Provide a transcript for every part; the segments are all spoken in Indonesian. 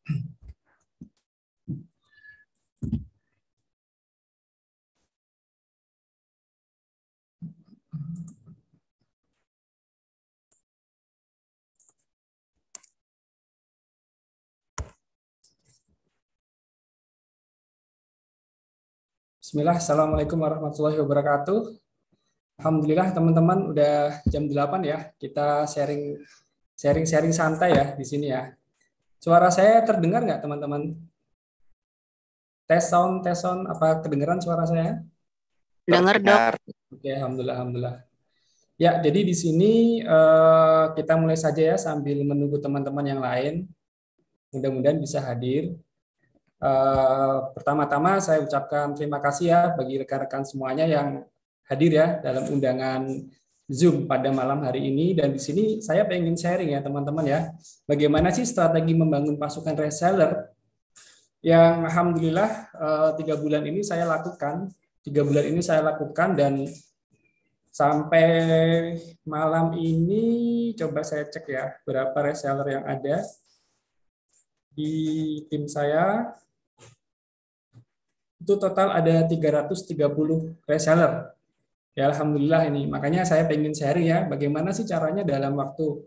Bismillah, Assalamualaikum warahmatullahi wabarakatuh. Alhamdulillah teman-teman udah jam 8 ya. Kita sharing santai ya di sini ya. Suara saya terdengar nggak teman-teman? Tes sound, apa kedengaran suara saya? Dengar, Dok. Terdengar. Oke, alhamdulillah. Ya, jadi di sini kita mulai saja ya sambil menunggu teman-teman yang lain. Mudah-mudahan bisa hadir. Pertama-tama saya ucapkan terima kasih ya bagi rekan-rekan semuanya yang hadir ya dalam undangan Zoom pada malam hari ini. Dan di sini saya pengen sharing ya teman-teman ya, bagaimana sih strategi membangun pasukan reseller yang alhamdulillah 3 bulan ini saya lakukan. 3 bulan ini saya lakukan dan sampai malam ini coba saya cek ya berapa reseller yang ada di tim saya. Itu total ada 330 reseller. Ya alhamdulillah ini. Makanya saya pengen share ya bagaimana sih caranya dalam waktu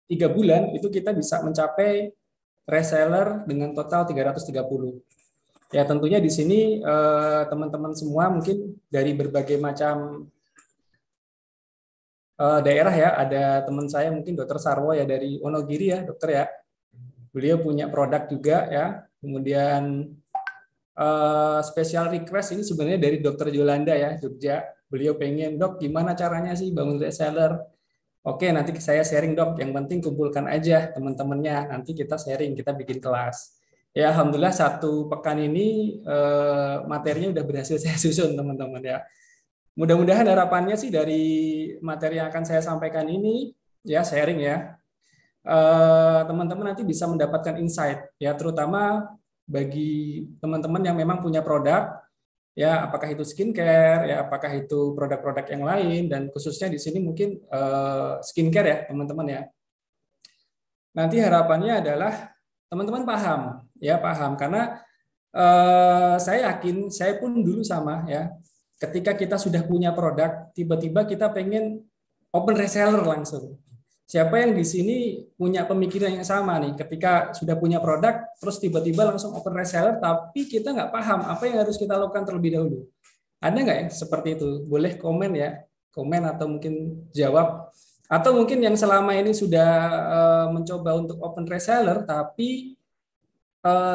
3 bulan itu kita bisa mencapai reseller dengan total 330. Ya tentunya di sini teman-teman semua mungkin dari berbagai macam daerah ya. Ada teman saya mungkin Dokter Sarwo ya dari Wonogiri ya dokter ya. Beliau punya produk juga ya. Kemudian special request ini sebenarnya dari Dokter Yolanda ya Jogja. Beliau pengen, Dok, gimana caranya sih bangun reseller? Oke, nanti saya sharing, Dok. Yang penting kumpulkan aja teman-temannya. Nanti kita sharing, kita bikin kelas. Ya, alhamdulillah 1 pekan ini materinya udah berhasil saya susun, teman-teman ya. Mudah-mudahan harapannya sih dari materi yang akan saya sampaikan ini, ya sharing ya, teman-teman nanti bisa mendapatkan insight, ya terutama bagi teman-teman yang memang punya produk. Ya, apakah itu skincare, ya, apakah itu produk-produk yang lain, dan khususnya di sini mungkin skincare ya, teman-teman ya. Nanti harapannya adalah teman-teman paham, ya paham, karena saya yakin, saya pun dulu sama ya, ketika kita sudah punya produk, tiba-tiba kita pengen open reseller langsung. Siapa yang di sini punya pemikiran yang sama nih, ketika sudah punya produk, terus tiba-tiba langsung open reseller, tapi kita nggak paham apa yang harus kita lakukan terlebih dahulu. Ada nggak ya seperti itu? Boleh komen ya, komen atau mungkin jawab. Atau mungkin yang selama ini sudah mencoba untuk open reseller, tapi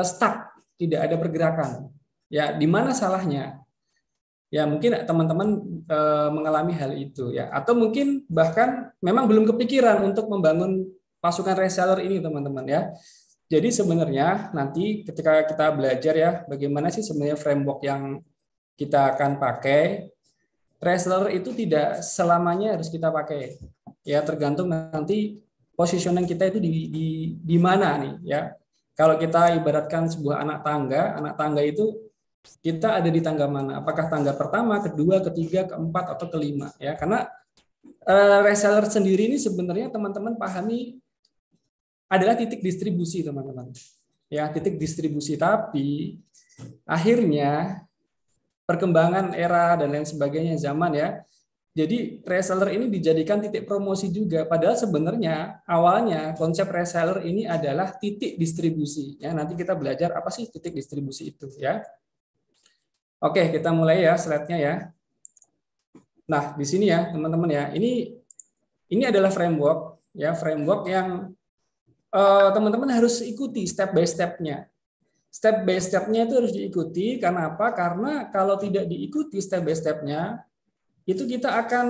stuck, tidak ada pergerakan. Ya, di mana salahnya? Ya mungkin teman-teman mengalami hal itu ya, atau mungkin bahkan memang belum kepikiran untuk membangun pasukan reseller ini teman-teman ya. Jadi sebenarnya nanti ketika kita belajar ya bagaimana sih sebenarnya framework yang kita akan pakai, reseller itu tidak selamanya harus kita pakai ya, tergantung nanti positioning kita itu di mana nih ya. Kalau kita ibaratkan sebuah anak tangga itu kita ada di tangga mana? Apakah tangga pertama, kedua, ketiga, keempat, atau kelima? Ya, karena reseller sendiri ini sebenarnya teman-teman pahami adalah titik distribusi, teman-teman. Ya, titik distribusi. Tapi akhirnya perkembangan era dan lain sebagainya zaman ya. Jadi reseller ini dijadikan titik promosi juga. Padahal sebenarnya awalnya konsep reseller ini adalah titik distribusi. Ya, nanti kita belajar apa sih titik distribusi itu ya. Oke, kita mulai ya slide-nya ya. Nah, di sini ya, teman-teman ya. Ini adalah framework ya, framework yang teman-teman harus ikuti step by step-nya. Step by step-nya itu harus diikuti karena apa? Karena kalau tidak diikuti step by step-nya, itu kita akan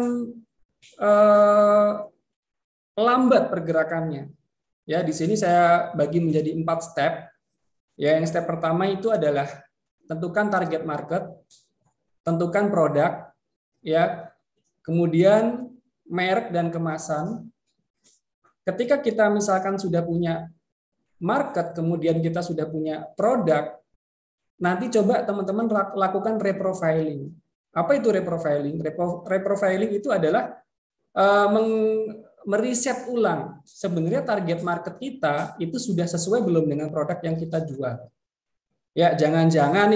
lambat pergerakannya. Ya, di sini saya bagi menjadi 4 step. Ya, yang step pertama itu adalah tentukan target market, tentukan produk, ya, kemudian merek dan kemasan. Ketika kita misalkan sudah punya market, kemudian kita sudah punya produk, nanti coba teman-teman lakukan reprofiling. Apa itu reprofiling? Reprofiling itu adalah meriset ulang sebenarnya target market kita itu sudah sesuai belum dengan produk yang kita jual. Ya, jangan-jangan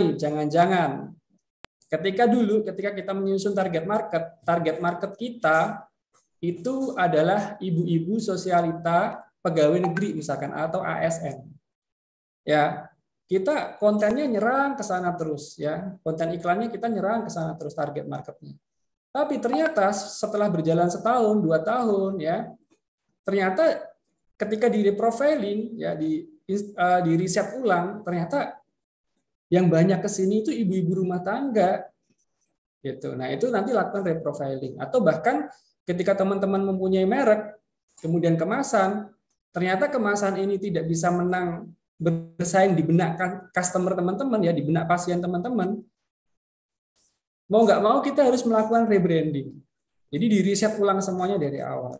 ketika kita menyusun target market kita itu adalah ibu-ibu sosialita pegawai negeri misalkan atau ASN. Ya, kita kontennya nyerang ke sana terus ya. Konten iklannya kita nyerang ke sana terus target marketnya. Tapi ternyata setelah berjalan setahun, 2 tahun ya, ternyata ketika di reprofiling ya di riset ulang ternyata yang banyak ke sini itu ibu-ibu rumah tangga. Gitu. Nah, itu nanti lakukan reprofiling atau bahkan ketika teman-teman mempunyai merek, kemudian kemasan, ternyata kemasan ini tidak bisa menang bersaing di benak customer teman-teman ya, di benak pasien teman-teman. Mau nggak mau kita harus melakukan rebranding. Jadi di riset ulang semuanya dari awal.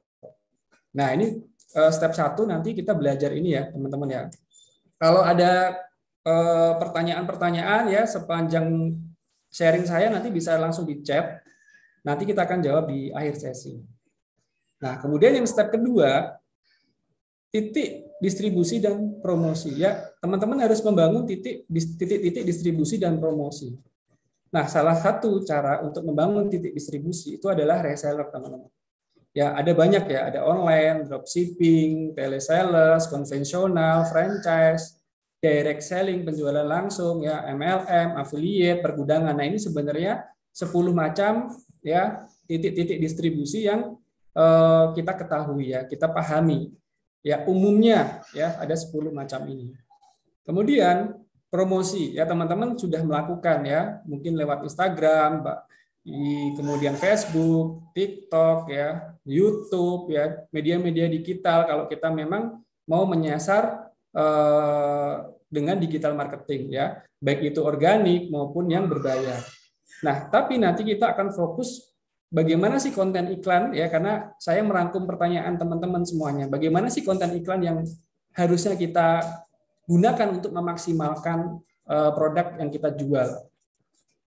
Nah, ini step 1 nanti kita belajar ini ya, teman-teman ya. Kalau ada pertanyaan-pertanyaan ya sepanjang sharing saya nanti bisa langsung di chat. Nanti kita akan jawab di akhir sesi. Nah, kemudian yang step kedua, titik distribusi dan promosi ya. Teman-teman harus membangun titik-titik distribusi dan promosi. Nah, salah satu cara untuk membangun titik distribusi itu adalah reseller, teman-teman. Ya, ada banyak ya, ada online, dropshipping, telesales, konvensional, franchise, direct selling, penjualan langsung, ya, MLM, affiliate, pergudangan. Nah, ini sebenarnya 10 macam ya titik-titik distribusi yang kita ketahui ya, kita pahami. Ya, umumnya ya ada 10 macam ini. Kemudian promosi ya, teman-teman sudah melakukan ya, mungkin lewat Instagram, kemudian Facebook, TikTok ya, YouTube ya, media-media digital kalau kita memang mau menyasar dengan digital marketing ya, baik itu organik maupun yang berbayar. Nah, tapi nanti kita akan fokus bagaimana sih konten iklan ya, karena saya merangkum pertanyaan teman-teman semuanya. Bagaimana sih konten iklan yang harusnya kita gunakan untuk memaksimalkan produk yang kita jual.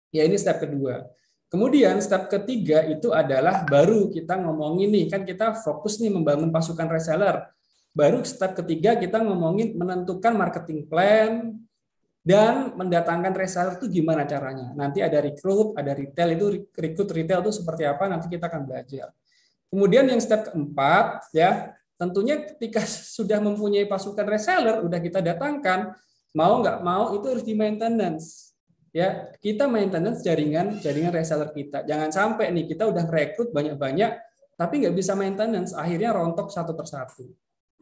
Ya, ini step kedua. Kemudian step ketiga itu adalah baru kita ngomongin nih, kan kita fokus nih membangun pasukan reseller. Baru step ketiga kita ngomongin menentukan marketing plan dan mendatangkan reseller itu gimana caranya. Nanti ada recruit, ada retail, itu recruit retail itu seperti apa nanti kita akan belajar. Kemudian yang step keempat ya, tentunya ketika sudah mempunyai pasukan reseller, udah kita datangkan, mau nggak mau itu harus di maintenance. Ya, kita maintenance jaringan reseller kita. Jangan sampai nih kita udah rekrut banyak-banyak, tapi nggak bisa maintenance, akhirnya rontok satu persatu.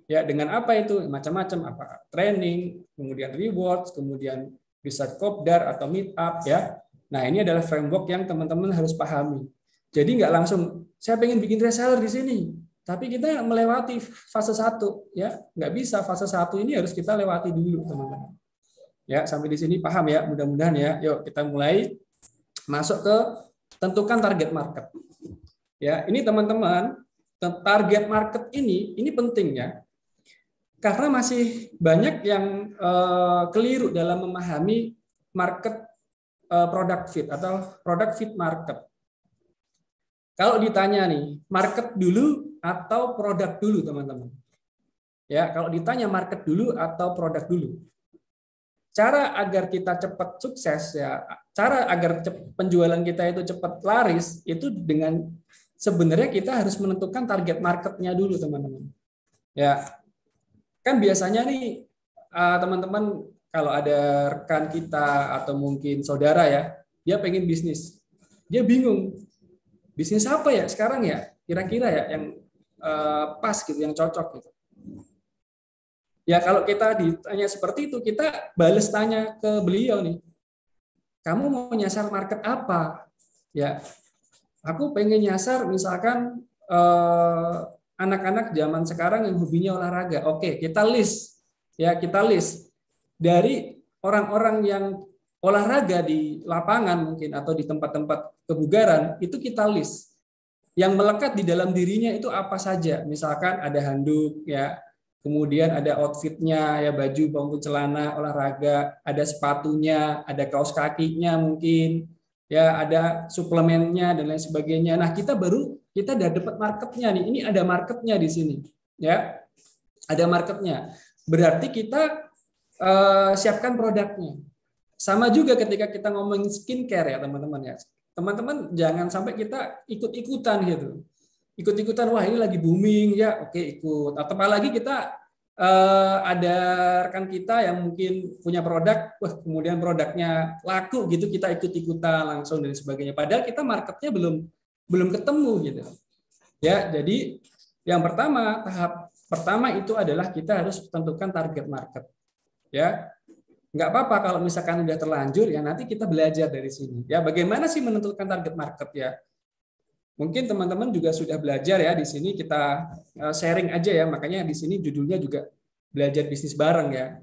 Ya, dengan apa itu? Macam-macam, apa? Training, kemudian rewards, kemudian bisa kopdar atau meet up ya. Nah, ini adalah framework yang teman-teman harus pahami. Jadi nggak langsung saya pengen bikin reseller di sini, tapi kita melewati fase 1 ya. Nggak bisa, fase 1 ini harus kita lewati dulu, teman-teman. Ya, sampai di sini paham ya, mudah-mudahan ya. Yuk kita mulai masuk ke tentukan target market. Ya, ini teman-teman, target market ini penting ya. Karena masih banyak yang keliru dalam memahami market product fit atau product fit market. Kalau ditanya nih, market dulu atau produk dulu, teman-teman. Ya, kalau ditanya market dulu atau produk dulu. Cara agar kita cepat sukses ya, cara agar penjualan kita itu cepat laris itu dengan sebenarnya kita harus menentukan target marketnya dulu, teman-teman. Ya. Kan biasanya nih teman-teman kalau ada rekan kita atau mungkin saudara ya, dia pengen bisnis. Dia bingung. Bisnis apa ya sekarang ya? Kira-kira ya yang pas gitu, yang cocok gitu. Ya kalau kita ditanya seperti itu, kita bales tanya ke beliau nih. Kamu mau nyasar market apa? Ya, aku pengen nyasar misalkan anak-anak zaman sekarang yang hobinya olahraga. Oke, kita list. Ya, kita list. Dari orang-orang yang olahraga di lapangan mungkin atau di tempat-tempat kebugaran, itu kita list. Yang melekat di dalam dirinya itu apa saja. Misalkan ada handuk ya, kemudian ada outfitnya ya, baju maupun celana olahraga, ada sepatunya, ada kaos kakinya mungkin, ya ada suplemennya dan lain sebagainya. Nah, kita baru kita udah dapat marketnya nih. Ini ada marketnya di sini, ya. Ada marketnya. Berarti kita siapkan produknya. Sama juga ketika kita ngomongin skincare ya teman-teman ya. Teman-teman jangan sampai kita ikut-ikutan gitu. Ikut-ikutan, wah ini lagi booming ya, oke ikut. Atau apalagi kita ada rekan kita yang mungkin punya produk, wah kemudian produknya laku gitu, kita ikut-ikutan langsung dan sebagainya. Padahal kita marketnya belum ketemu gitu. Ya, jadi yang pertama, tahap pertama itu adalah kita harus tentukan target market. Ya, nggak apa-apa kalau misalkan udah terlanjur ya nanti kita belajar dari sini. Ya, bagaimana sih menentukan target market ya? Mungkin teman-teman juga sudah belajar ya di sini kita sharing aja ya. Makanya di sini judulnya juga belajar bisnis bareng ya.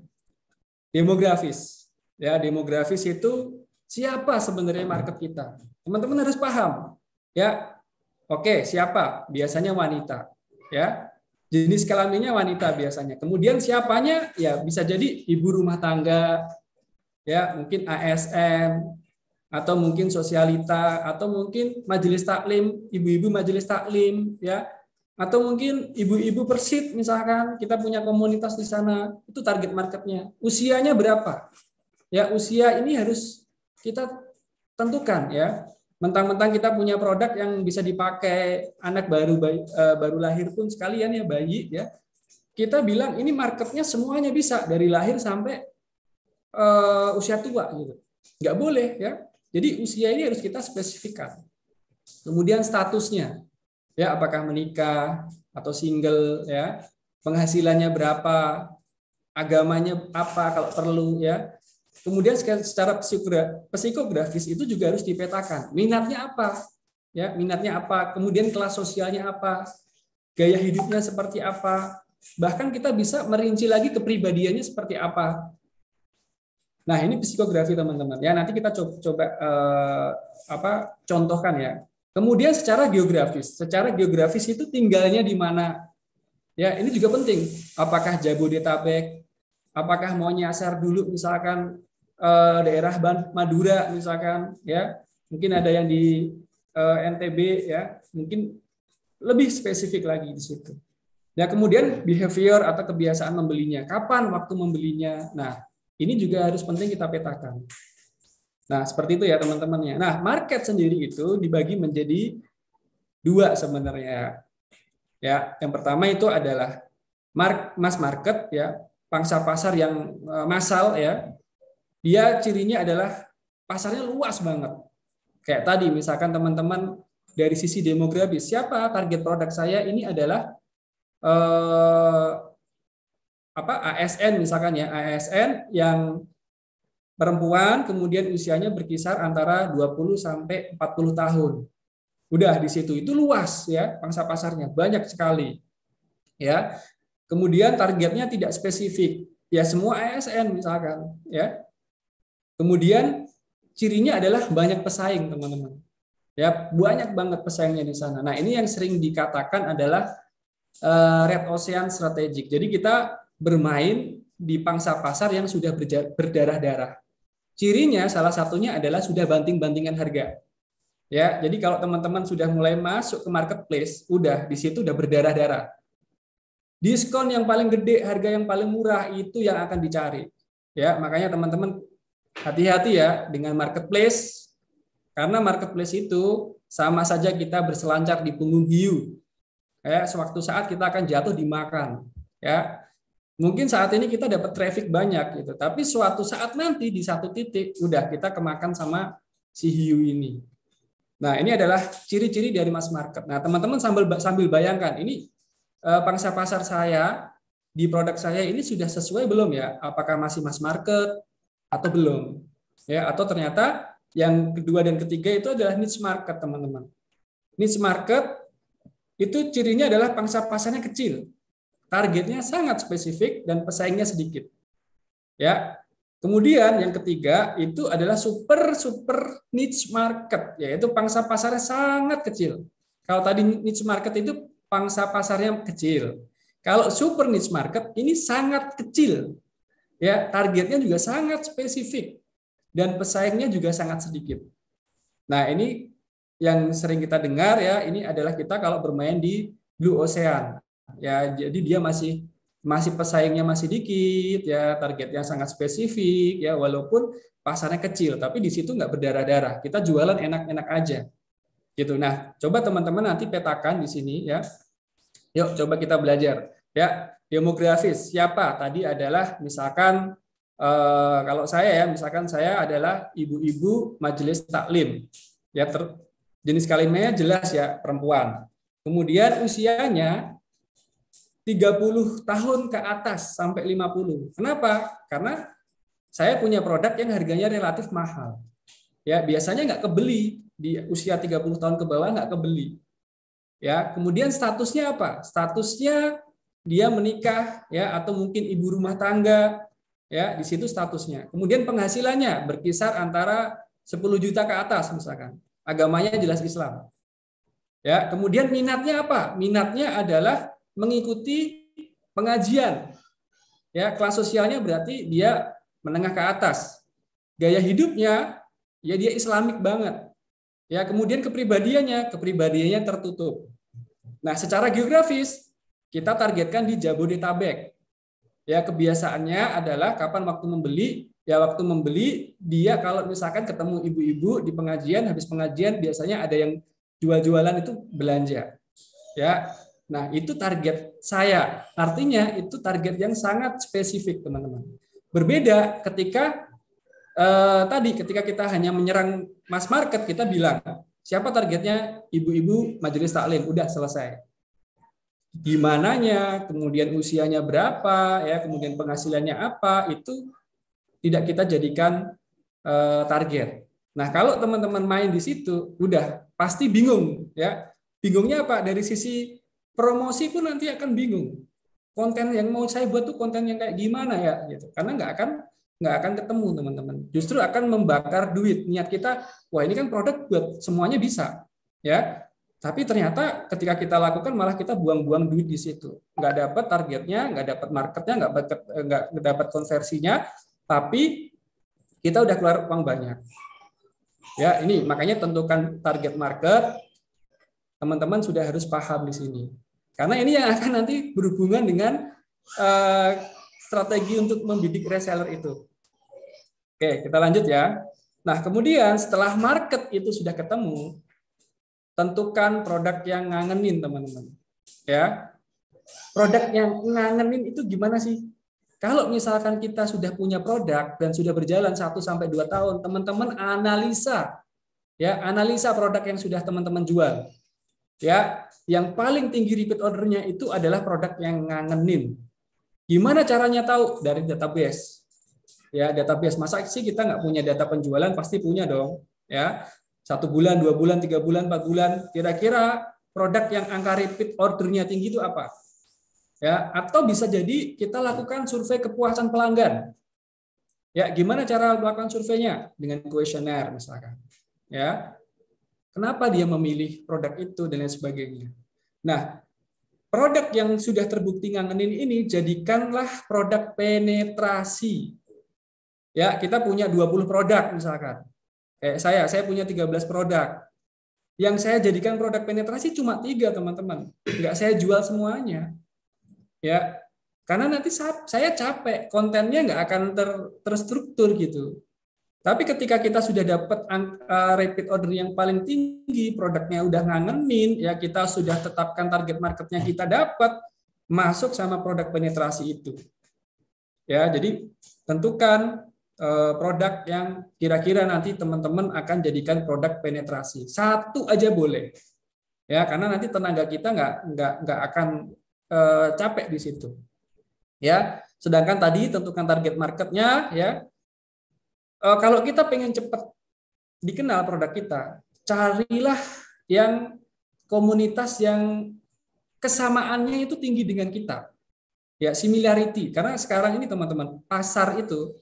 Demografis. Ya, demografis itu siapa sebenarnya market kita? Teman-teman harus paham. Ya, oke, siapa? Biasanya wanita. Ya, jenis kelaminnya wanita biasanya. Kemudian siapanya? Ya bisa jadi ibu rumah tangga, ya mungkin ASN, atau mungkin sosialita, atau mungkin majelis taklim, ibu-ibu majelis taklim, ya, atau mungkin ibu-ibu Persid misalkan kita punya komunitas di sana. Itu target marketnya. Usianya berapa? Ya usia ini harus kita tentukan ya. Mentang-mentang kita punya produk yang bisa dipakai anak baru lahir pun sekalian ya bayi ya. Kita bilang ini marketnya semuanya bisa dari lahir sampai usia tua gitu. Nggak boleh ya. Jadi usia ini harus kita spesifikkan. Kemudian statusnya ya apakah menikah atau single ya. Penghasilannya berapa? Agamanya apa kalau perlu ya. Kemudian secara psikografis itu juga harus dipetakan. Minatnya apa? Ya, minatnya apa? Kemudian kelas sosialnya apa? Gaya hidupnya seperti apa? Bahkan kita bisa merinci lagi kepribadiannya seperti apa. Nah, ini psikografi teman-teman. Ya, nanti kita coba contohkan ya. Kemudian secara geografis. Secara geografis itu tinggalnya di mana? Ya, ini juga penting. Apakah Jabodetabek? Apakah mau nyasar dulu misalkan daerah Madura misalkan ya, mungkin ada yang di NTB ya, mungkin lebih spesifik lagi di situ. Ya, kemudian behavior atau kebiasaan membelinya, kapan waktu membelinya. Nah, ini juga harus penting kita petakan. Nah, seperti itu ya teman-temannya. Nah, market sendiri itu dibagi menjadi dua sebenarnya. Ya, yang pertama itu adalah mass market ya, pangsa pasar yang massal ya. Dia cirinya adalah pasarnya luas banget. Kayak tadi misalkan teman-teman dari sisi demografis, siapa target produk saya ini adalah ASN misalkan ya, ASN yang perempuan kemudian usianya berkisar antara 20 sampai 40 tahun. Udah di situ itu luas ya, pangsa pasarnya banyak sekali. Ya. Kemudian targetnya tidak spesifik. Ya semua ASN misalkan ya. Kemudian cirinya adalah banyak pesaing, teman-teman. Ya, banyak banget pesaingnya di sana. Nah, ini yang sering dikatakan adalah red ocean strategic. Jadi kita bermain di pangsa pasar yang sudah berdarah-darah. Cirinya salah satunya adalah sudah banting-bantingan harga. Ya, jadi kalau teman-teman sudah mulai masuk ke marketplace, udah di situ udah berdarah-darah. Diskon yang paling gede, harga yang paling murah itu yang akan dicari. Ya, makanya teman-teman hati-hati ya dengan marketplace, karena marketplace itu sama saja kita berselancar di punggung hiu. Ya, sewaktu saat kita akan jatuh dimakan. Ya, mungkin saat ini kita dapat traffic banyak gitu, tapi suatu saat nanti di satu titik udah kita kemakan sama si hiu ini. Nah, ini adalah ciri-ciri dari mass market. Nah, teman-teman sambil bayangkan ini pangsa pasar saya di produk saya ini sudah sesuai belum ya? Apakah masih mass market atau belum? Ya, atau ternyata yang kedua dan ketiga itu adalah niche market, teman-teman. Niche market itu cirinya adalah pangsa pasarnya kecil. Targetnya sangat spesifik dan pesaingnya sedikit. Ya. Kemudian yang ketiga itu adalah super niche market, yaitu pangsa pasarnya sangat kecil. Kalau tadi niche market itu pangsa pasarnya kecil. Kalau super niche market ini sangat kecil. Ya, targetnya juga sangat spesifik dan pesaingnya juga sangat sedikit. Nah, ini yang sering kita dengar ya, ini adalah kita kalau bermain di Blue Ocean. Ya, jadi dia masih pesaingnya masih dikit ya, targetnya sangat spesifik ya, walaupun pasarnya kecil, tapi di situ nggak berdarah-darah. Kita jualan enak-enak aja. Gitu. Nah, coba teman-teman nanti petakan di sini ya. Yuk coba kita belajar. Ya, demografis siapa? Tadi adalah misalkan kalau saya ya, misalkan saya adalah ibu-ibu majelis taklim. Ya, jenis kelaminnya jelas ya, perempuan. Kemudian usianya 30 tahun ke atas sampai 50. Kenapa? Karena saya punya produk yang harganya relatif mahal. Ya, biasanya nggak kebeli di usia 30 tahun ke bawah, nggak kebeli. Ya, kemudian statusnya apa? Statusnya dia menikah ya, atau mungkin ibu rumah tangga ya, di situ statusnya. Kemudian penghasilannya berkisar antara 10 juta ke atas misalkan. Agamanya jelas Islam. Ya, kemudian minatnya apa? Minatnya adalah mengikuti pengajian. Ya, kelas sosialnya berarti dia menengah ke atas. Gaya hidupnya ya dia Islamik banget. Ya, kemudian kepribadiannya tertutup. Nah, secara geografis kita targetkan di Jabodetabek. Ya, kebiasaannya adalah kapan waktu membeli? Ya, waktu membeli dia kalau misalkan ketemu ibu-ibu di pengajian, habis pengajian biasanya ada yang jual-jualan itu belanja. Ya. Nah, itu target saya. Artinya itu target yang sangat spesifik, teman-teman. Berbeda ketika ketika kita hanya menyerang mass market, kita bilang siapa targetnya? Ibu-ibu majelis taklim, udah selesai. Gimananya, kemudian usianya berapa, ya, kemudian penghasilannya apa, itu tidak kita jadikan target. Nah, kalau teman-teman main di situ, udah pasti bingung, ya. Bingungnya apa? Dari sisi promosi pun nanti akan bingung. Konten yang mau saya buat tuh konten yang kayak gimana ya, gitu. Karena nggak akan ketemu, teman-teman. Justru akan membakar duit. Niat kita, wah ini kan produk buat semuanya bisa, ya. Tapi ternyata ketika kita lakukan malah kita buang-buang duit di situ. Nggak dapat targetnya, nggak dapat marketnya, nggak dapat konversinya, tapi kita udah keluar uang banyak. Ya, ini makanya tentukan target market. Teman-teman sudah harus paham di sini. Karena ini yang akan nanti berhubungan dengan strategi untuk membidik reseller itu. Oke, kita lanjut ya. Nah, kemudian setelah market itu sudah ketemu, tentukan produk yang ngangenin, teman-teman. Ya, produk yang ngangenin itu gimana sih? Kalau misalkan kita sudah punya produk dan sudah berjalan 1-2 tahun, teman-teman analisa produk yang sudah teman-teman jual. Ya, yang paling tinggi repeat ordernya itu adalah produk yang ngangenin. Gimana caranya tahu? Dari database. Ya, database. Masa sih kita nggak punya data penjualan? Pasti punya dong. Ya, 1 bulan, 2 bulan, 3 bulan, 4 bulan. Kira-kira produk yang angka repeat ordernya tinggi itu apa? Ya, atau bisa jadi kita lakukan survei kepuasan pelanggan. Ya, gimana cara melakukan surveinya? Dengan kuesioner misalkan. Ya, kenapa dia memilih produk itu dan lain sebagainya. Nah, produk yang sudah terbukti ngangenin ini jadikanlah produk penetrasi. Ya, kita punya 20 produk misalkan. Kayak saya punya 13 produk. Yang saya jadikan produk penetrasi cuma 3, teman-teman. Enggak saya jual semuanya. Ya, karena nanti saya capek, kontennya nggak akan terstruktur gitu. Tapi ketika kita sudah dapat repeat order yang paling tinggi, produknya udah ngangenin, ya kita sudah tetapkan target marketnya kita dapat, masuk sama produk penetrasi itu. Ya, jadi tentukan produk yang kira-kira nanti teman-teman akan jadikan produk penetrasi. 1 aja boleh, ya karena nanti tenaga kita nggak akan capek di situ. Ya, sedangkan tadi tentukan target marketnya, ya. Kalau kita pengen cepat dikenal produk kita, carilah yang komunitas yang kesamaannya itu tinggi dengan kita. Ya, similarity. Karena sekarang ini teman-teman, pasar itu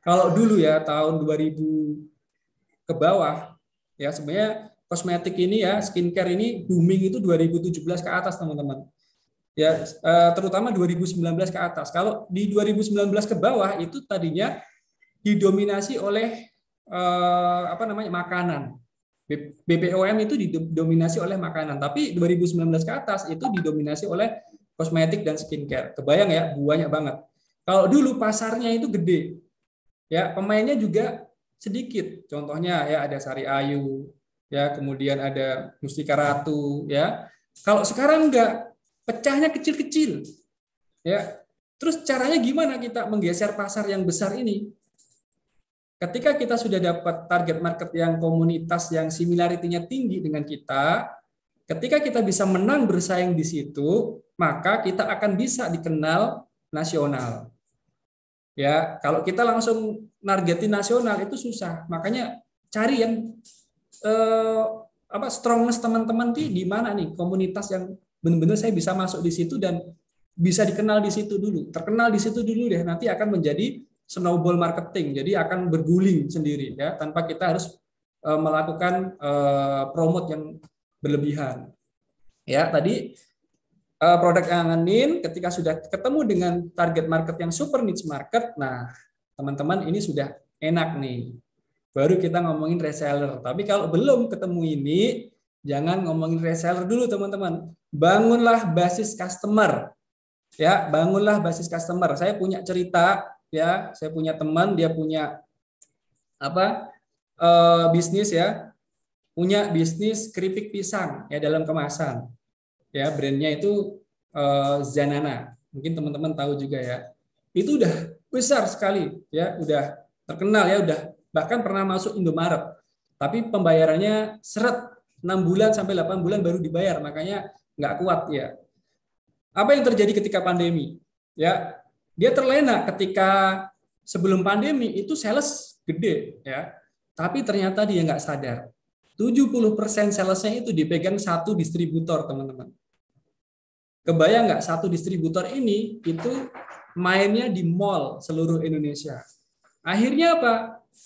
kalau dulu ya tahun 2000 ke bawah, ya sebenarnya kosmetik ini ya, skincare ini booming itu 2017 ke atas, teman-teman. Ya, terutama 2019 ke atas. Kalau di 2019 ke bawah itu tadinya didominasi oleh makanan. BPOM itu didominasi oleh makanan, tapi 2019 ke atas itu didominasi oleh kosmetik dan skincare. Kebayang ya, banyak banget. Kalau dulu pasarnya itu gede, ya pemainnya juga sedikit. Contohnya ya ada Sari Ayu, ya kemudian ada Mustika Ratu, ya. Kalau sekarang enggak, pecahnya kecil-kecil, ya. Terus caranya gimana kita menggeser pasar yang besar ini? Ketika kita sudah dapat target market yang komunitas yang similarity-nya tinggi dengan kita, ketika kita bisa menang bersaing di situ, maka kita akan bisa dikenal nasional. Ya, kalau kita langsung nargetin nasional itu susah. Makanya cari yang strongness teman-teman di mana nih komunitas yang benar-benar saya bisa masuk di situ dan bisa dikenal di situ dulu. Terkenal di situ dulu deh, nanti akan menjadi snowball marketing, jadi akan berguling sendiri ya tanpa kita harus melakukan promote yang berlebihan. Ya tadi produk yang angenin ketika sudah ketemu dengan target market yang super niche market, nah teman-teman ini sudah enak nih. Baru kita ngomongin reseller. Tapi kalau belum ketemu ini, jangan ngomongin reseller dulu teman-teman. Bangunlah basis customer. Ya, bangunlah basis customer. Saya punya cerita ya, saya punya teman dia punya bisnis ya, punya bisnis keripik pisang ya dalam kemasan ya, brandnya itu Zanana, mungkin teman-teman tahu juga ya, itu udah besar sekali ya, udah terkenal ya, udah bahkan pernah masuk Indomaret, tapi pembayarannya seret 6 bulan sampai 8 bulan baru dibayar, makanya nggak kuat ya. Apa yang terjadi ketika pandemi ya, dia terlena ketika sebelum pandemi itu sales gede ya, tapi ternyata dia nggak sadar 70% salesnya itu dipegang satu distributor teman-teman. Kebayang nggak satu distributor ini itu mainnya di mall seluruh Indonesia. Akhirnya apa?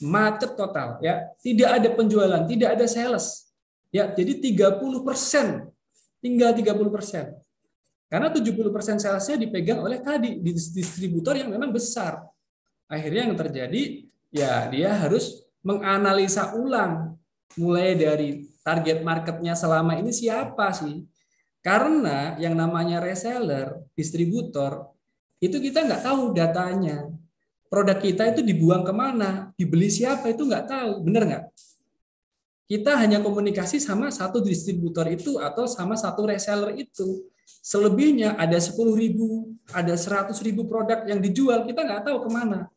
Macet total ya, tidak ada penjualan, tidak ada sales ya, jadi 30%, tinggal 30%. Karena 70% salesnya dipegang oleh tadi distributor yang memang besar. Akhirnya yang terjadi ya dia harus menganalisa ulang mulai dari target marketnya selama ini siapa sih? Karena yang namanya reseller, distributor, itu kita nggak tahu datanya. Produk kita itu dibuang kemana, dibeli siapa itu nggak tahu, benar nggak? Kita hanya komunikasi sama satu distributor itu atau sama satu reseller itu. Selebihnya ada 10.000, ada 100.000 produk yang dijual, kita nggak tahu kemana.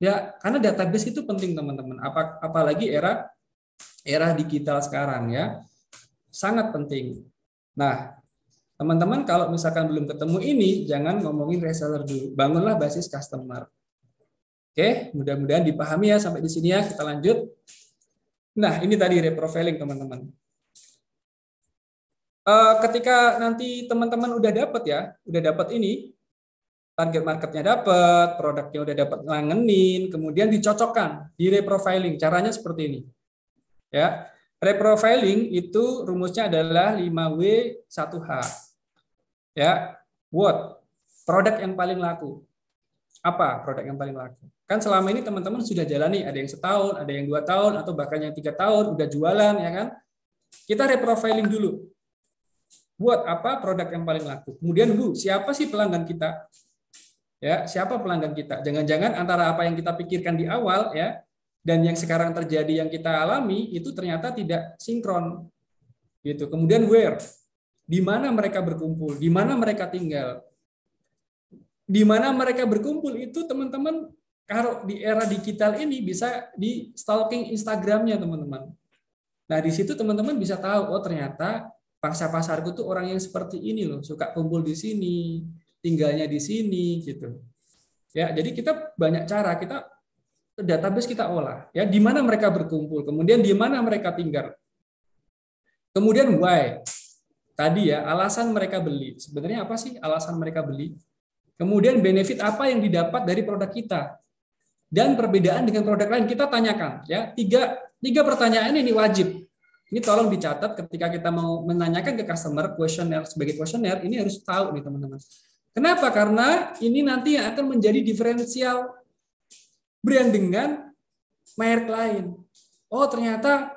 Ya, karena database itu penting teman-teman. Apalagi era digital sekarang ya, sangat penting. Nah, teman-teman kalau misalkan belum ketemu ini, jangan ngomongin reseller dulu. Bangunlah basis customer. Oke, mudah-mudahan dipahami ya sampai di sini ya. Kita lanjut. Nah, ini tadi reprofiling teman-teman. Ketika nanti teman-teman udah dapat ini, target marketnya dapat, produknya udah dapat ngangenin, kemudian dicocokkan di reprofiling. Caranya seperti ini. Ya, reprofiling itu rumusnya adalah 5W1H. Ya, what? Produk yang paling laku. Apa produk yang paling laku? Kan selama ini teman-teman sudah jalani, ada yang setahun, ada yang 2 tahun, atau bahkan yang 3 tahun udah jualan, ya kan? Kita reprofiling dulu. Buat apa produk yang paling laku? Kemudian siapa sih pelanggan kita? Ya, siapa pelanggan kita? Jangan-jangan antara apa yang kita pikirkan di awal ya dan yang sekarang terjadi yang kita alami itu ternyata tidak sinkron. Gitu. Kemudian where? Di mana mereka berkumpul? Di mana mereka tinggal? Di mana mereka berkumpul itu teman-teman kalau di era digital ini bisa di stalking Instagramnya teman-teman. Nah, di situ teman-teman bisa tahu oh ternyata pangsa pasarku tuh orang yang seperti ini loh, suka kumpul di sini, tinggalnya di sini gitu. Ya, jadi kita banyak cara, kita database kita olah ya, di mana mereka berkumpul, kemudian di mana mereka tinggal. Kemudian why? Tadi ya, alasan mereka beli. Sebenarnya apa sih alasan mereka beli? Kemudian benefit apa yang didapat dari produk kita? Dan perbedaan dengan produk lain kita tanyakan ya. Tiga pertanyaan ini wajib. Ini tolong dicatat ketika kita mau menanyakan ke customer kuesioner sebagai kuesioner, ini harus tahu nih teman-teman. Kenapa? Karena ini nanti yang akan menjadi diferensial brand dengan merek lain. Oh, ternyata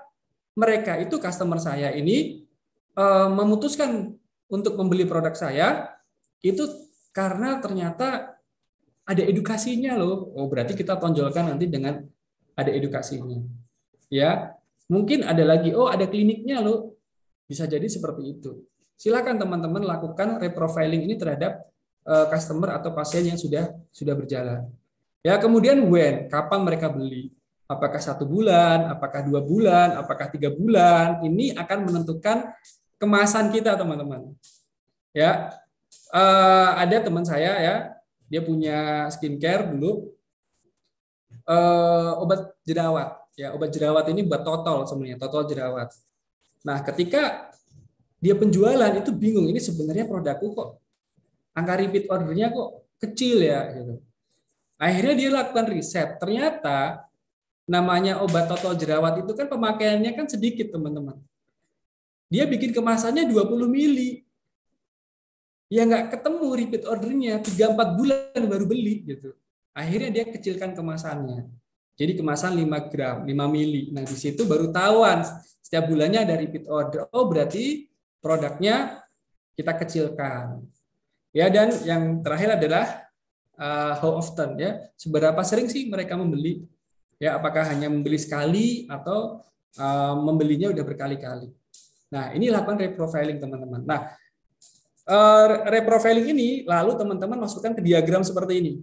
mereka itu customer saya ini memutuskan untuk membeli produk saya itu karena ternyata ada edukasinya loh. Oh, berarti kita tonjolkan nanti dengan ada edukasinya. Ya, mungkin ada lagi, oh ada kliniknya loh. Bisa jadi seperti itu. Silakan teman-teman lakukan reprofiling ini terhadap customer atau pasien yang sudah berjalan. Ya, kemudian when, kapan mereka beli? Apakah 1 bulan, apakah 2 bulan, apakah 3 bulan? Ini akan menentukan kemasan kita, teman-teman. Ya, ada teman saya ya, dia punya skincare dulu, obat jerawat. Ya, obat jerawat ini buat total sebenarnya, total jerawat. Nah, ketika dia penjualan itu bingung, ini sebenarnya produkku kok angka repeat ordernya kok kecil ya, gitu. Akhirnya dia lakukan riset, ternyata namanya obat total jerawat itu kan pemakaiannya kan sedikit, teman-teman. Dia bikin kemasannya 20 mili. Ya nggak ketemu repeat ordernya, 3-4 bulan baru beli gitu. Akhirnya dia kecilkan kemasannya. Jadi kemasan 5 gram, 5 mili. Nah, di situ baru tahuan setiap bulannya ada repeat order. Oh, berarti produknya kita kecilkan. Ya, dan yang terakhir adalah how often ya. Seberapa sering sih mereka membeli? Ya, apakah hanya membeli sekali atau membelinya udah berkali-kali. Nah, ini lakukan reprofiling, teman-teman. Nah, reprofiling ini lalu teman-teman masukkan ke diagram seperti ini.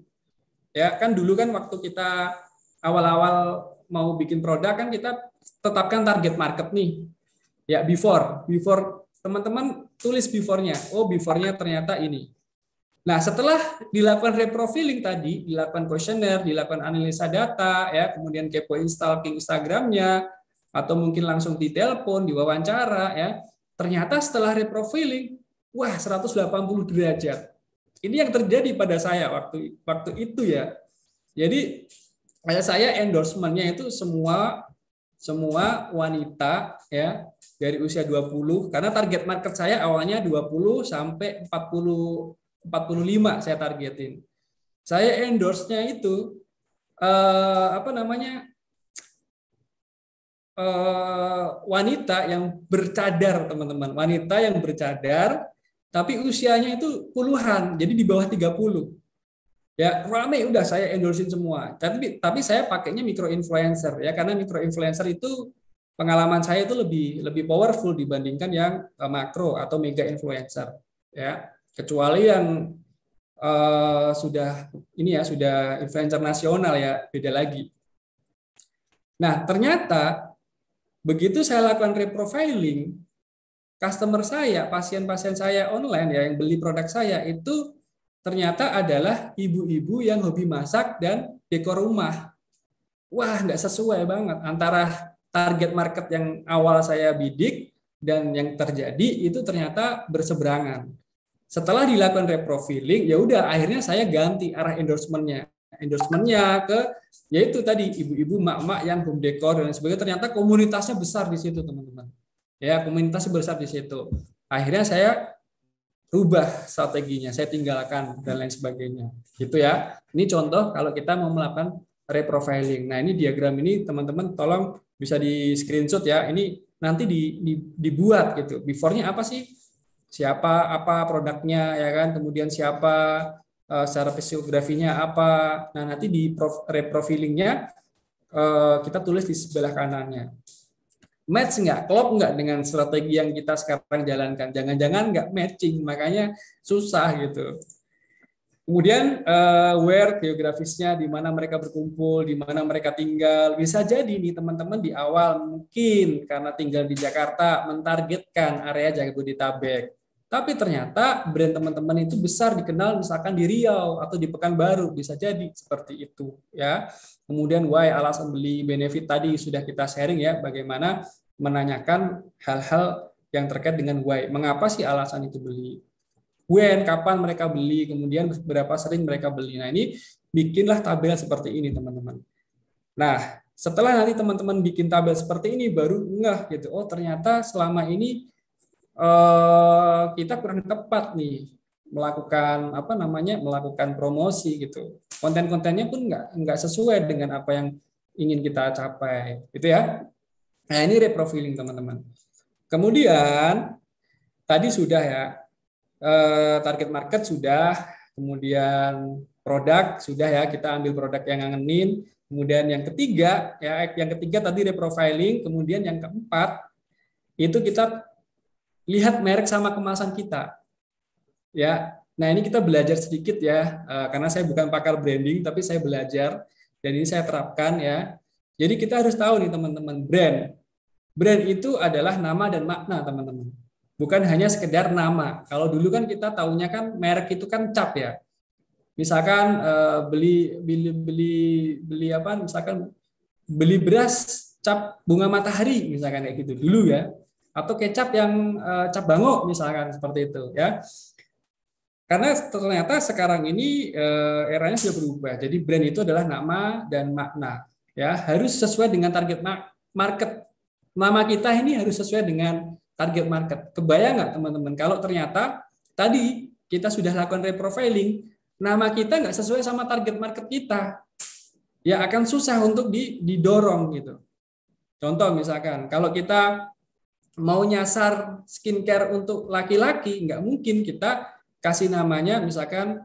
Ya, kan dulu kan waktu kita awal-awal mau bikin produk kan kita tetapkan target market nih. Ya, before teman-teman tulis before-nya. Oh, before-nya ternyata ini. Nah, setelah dilakukan reprofiling tadi, dilakukan kuesioner, dilakukan analisa data, ya, kemudian kepoin stalking Instagramnya, atau mungkin langsung ditelepon, diwawancara, ya. Ternyata setelah reprofiling, wah 180 derajat. Ini yang terjadi pada saya waktu itu ya. Jadi kayak saya endorsement-nya itu semua wanita ya dari usia 20, karena target market saya awalnya 20 sampai 45 saya targetin. Saya endorse-nya itu wanita yang bercadar, teman-teman. Wanita yang bercadar tapi usianya itu puluhan, jadi di bawah 30. Ya, rame udah saya endorsein semua. Tapi saya pakainya micro influencer ya, karena micro influencer itu pengalaman saya itu lebih powerful dibandingkan yang makro atau mega influencer ya. Kecuali yang sudah influencer nasional ya, beda lagi. Nah, ternyata begitu saya lakukan reprofiling, customer saya, pasien-pasien saya online ya yang beli produk saya itu ternyata adalah ibu-ibu yang hobi masak dan dekor rumah. Wah, nggak sesuai banget antara target market yang awal saya bidik dan yang terjadi itu ternyata berseberangan. Setelah dilakukan reprofiling, ya udah akhirnya saya ganti arah endorsementnya ke yaitu tadi ibu-ibu, mak-mak yang home decor dan sebagainya. Ternyata komunitasnya besar di situ, teman-teman. Ya, komunitasnya besar di situ. Akhirnya saya rubah strateginya, saya tinggalkan dan lain sebagainya. Gitu ya. Ini contoh kalau kita mau melakukan reprofiling. Nah, ini diagram ini teman-teman tolong bisa di screenshot ya. Ini nanti dibuat gitu. Before-nya apa sih? Siapa, apa produknya ya kan? Kemudian siapa, secara psikografinya apa. Nah, nanti di reprofilingnya kita tulis di sebelah kanannya. Match nggak, klop nggak dengan strategi yang kita sekarang jalankan. Jangan-jangan nggak matching, makanya susah gitu. Kemudian where, geografisnya, di mana mereka berkumpul, di mana mereka tinggal. Bisa jadi nih teman-teman di awal mungkin karena tinggal di Jakarta mentargetkan area Jabodetabek. Tapi ternyata brand teman-teman itu besar dikenal misalkan di Riau atau di Pekanbaru, bisa jadi seperti itu ya. Kemudian why, alasan beli, benefit tadi sudah kita sharing ya, bagaimana menanyakan hal-hal yang terkait dengan why. Mengapa sih alasan itu beli? When, kapan mereka beli, kemudian berapa sering mereka beli. Nah, ini bikinlah tabel seperti ini, teman-teman. Nah, setelah nanti teman-teman bikin tabel seperti ini, baru ngeh gitu. Oh, ternyata selama ini kita kurang tepat nih melakukan promosi gitu. Konten-kontennya pun nggak sesuai dengan apa yang ingin kita capai, gitu ya. Nah, ini reprofiling teman-teman. Kemudian tadi sudah ya, target market sudah, kemudian produk sudah ya, kita ambil produk yang ngangenin. Kemudian yang ketiga ya, yang ketiga tadi reprofiling, kemudian yang keempat itu kita lihat merek sama kemasan kita. Ya. Nah, ini kita belajar sedikit ya, karena saya bukan pakar branding tapi saya belajar dan ini saya terapkan ya. Jadi kita harus tahu nih teman-teman, brand. Brand itu adalah nama dan makna, teman-teman. Bukan hanya sekedar nama. Kalau dulu kan kita taunya kan merek itu kan cap ya. Misalkan beli apa? Misalkan beli beras cap bunga matahari misalkan kayak gitu dulu ya. Atau kecap yang cap bango misalkan seperti itu ya. Karena ternyata sekarang ini eranya sudah berubah. Jadi brand itu adalah nama dan makna. Ya, harus sesuai dengan target market. Nama kita ini harus sesuai dengan target market. Kebayang nggak teman-teman? Kalau ternyata tadi kita sudah lakukan reprofiling, nama kita nggak sesuai sama target market kita, ya akan susah untuk didorong gitu. Contoh misalkan, kalau kita mau nyasar skincare untuk laki-laki, nggak mungkin kita kasih namanya misalkan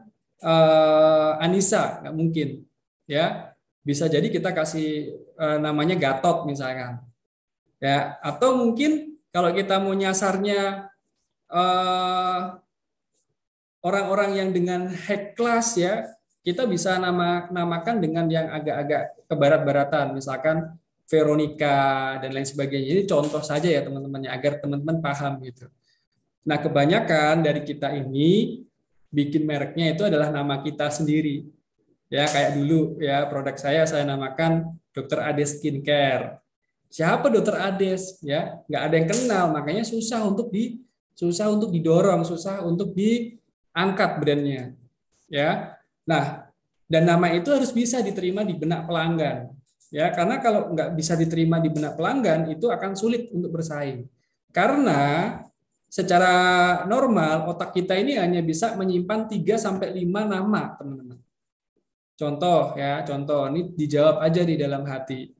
Anissa, nggak mungkin ya, bisa jadi kita kasih namanya Gatot misalkan ya, atau mungkin kalau kita mau nyasarnya orang-orang yang dengan high class ya, kita bisa namakan dengan yang agak-agak kebarat-baratan, misalkan Veronica dan lain sebagainya. Ini contoh saja ya teman-teman, agar teman-teman paham gitu. Nah, kebanyakan dari kita ini bikin mereknya itu adalah nama kita sendiri. Ya, kayak dulu ya, produk saya namakan Dr. Ades Skincare. Siapa Dr. Ades? Ya, nggak ada yang kenal, makanya susah untuk didorong, susah untuk diangkat brandnya. Ya. Nah, dan nama itu harus bisa diterima di benak pelanggan. Ya, karena kalau nggak bisa diterima di benak pelanggan, itu akan sulit untuk bersaing. Karena secara normal otak kita ini hanya bisa menyimpan 3 sampai 5 nama, teman-teman. Contoh ya, contoh ini dijawab aja di dalam hati.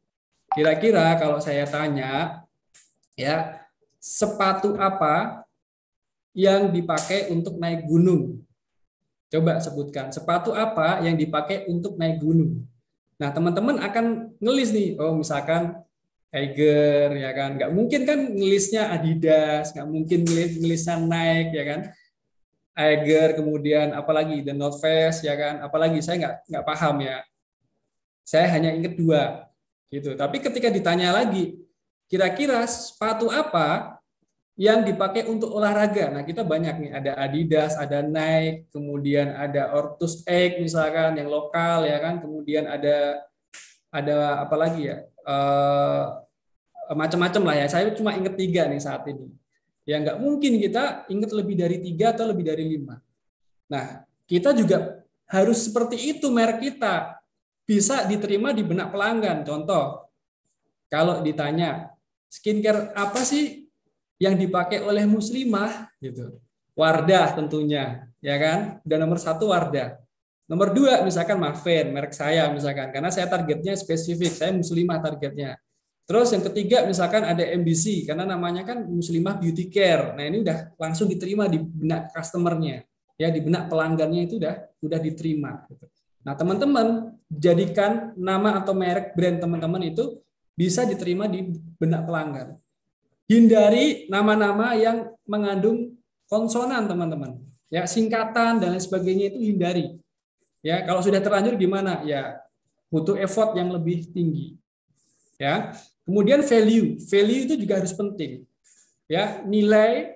Kira-kira kalau saya tanya ya, sepatu apa yang dipakai untuk naik gunung? Coba sebutkan, sepatu apa yang dipakai untuk naik gunung? Nah, teman-teman akan ngelis nih, oh misalkan Tiger ya kan, nggak mungkin kan ngelisnya Adidas, nggak mungkin ngelisnya Nike ya kan, Tiger, kemudian apalagi The North Face ya kan, apalagi saya nggak paham ya, saya hanya ingat 2 gitu. Tapi ketika ditanya lagi, kira-kira sepatu apa yang dipakai untuk olahraga? Nah, kita banyak nih, ada Adidas, ada Nike, kemudian ada Ortus X misalkan yang lokal ya kan, kemudian ada apa lagi ya? Macam-macam lah ya. Saya cuma ingat 3 nih saat ini. Ya nggak mungkin kita ingat lebih dari 3 atau lebih dari 5. Nah, kita juga harus seperti itu merek kita. Bisa diterima di benak pelanggan. Contoh, kalau ditanya, skincare apa sih yang dipakai oleh muslimah? Gitu. Wardah tentunya, ya kan? Dan nomor 1 Wardah. Nomor 2 misalkan Maven, merek saya misalkan, karena saya targetnya spesifik, saya muslimah targetnya. Terus yang ketiga misalkan ada MBC, karena namanya kan Muslimah Beauty Care. Nah, ini udah langsung diterima di benak customernya, ya di benak pelanggannya itu udah diterima. Nah, teman-teman jadikan nama atau merek brand teman-teman itu bisa diterima di benak pelanggan. Hindari nama-nama yang mengandung konsonan, teman-teman. Ya, singkatan dan lain sebagainya itu hindari. Ya, kalau sudah terlanjur gimana? Ya, butuh effort yang lebih tinggi. Ya. Kemudian value itu juga harus penting. Ya, nilai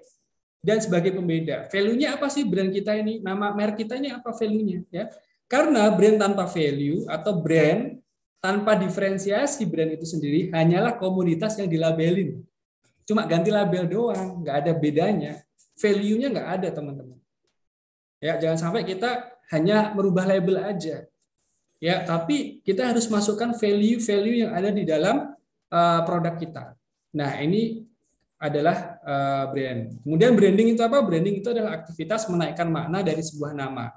dan sebagai pembeda. Value-nya apa sih brand kita ini? Nama merek kita ini apa value-nya, ya? Karena brand tanpa value atau brand tanpa diferensiasi brand itu sendiri hanyalah komoditas yang dilabelin. Cuma ganti label doang, nggak ada bedanya. Value-nya nggak ada, teman-teman. Ya, jangan sampai kita hanya merubah label aja. Ya, tapi kita harus masukkan value-value yang ada di dalam produk kita. Nah, ini adalah brand. Kemudian branding itu apa? Branding itu adalah aktivitas menaikkan makna dari sebuah nama.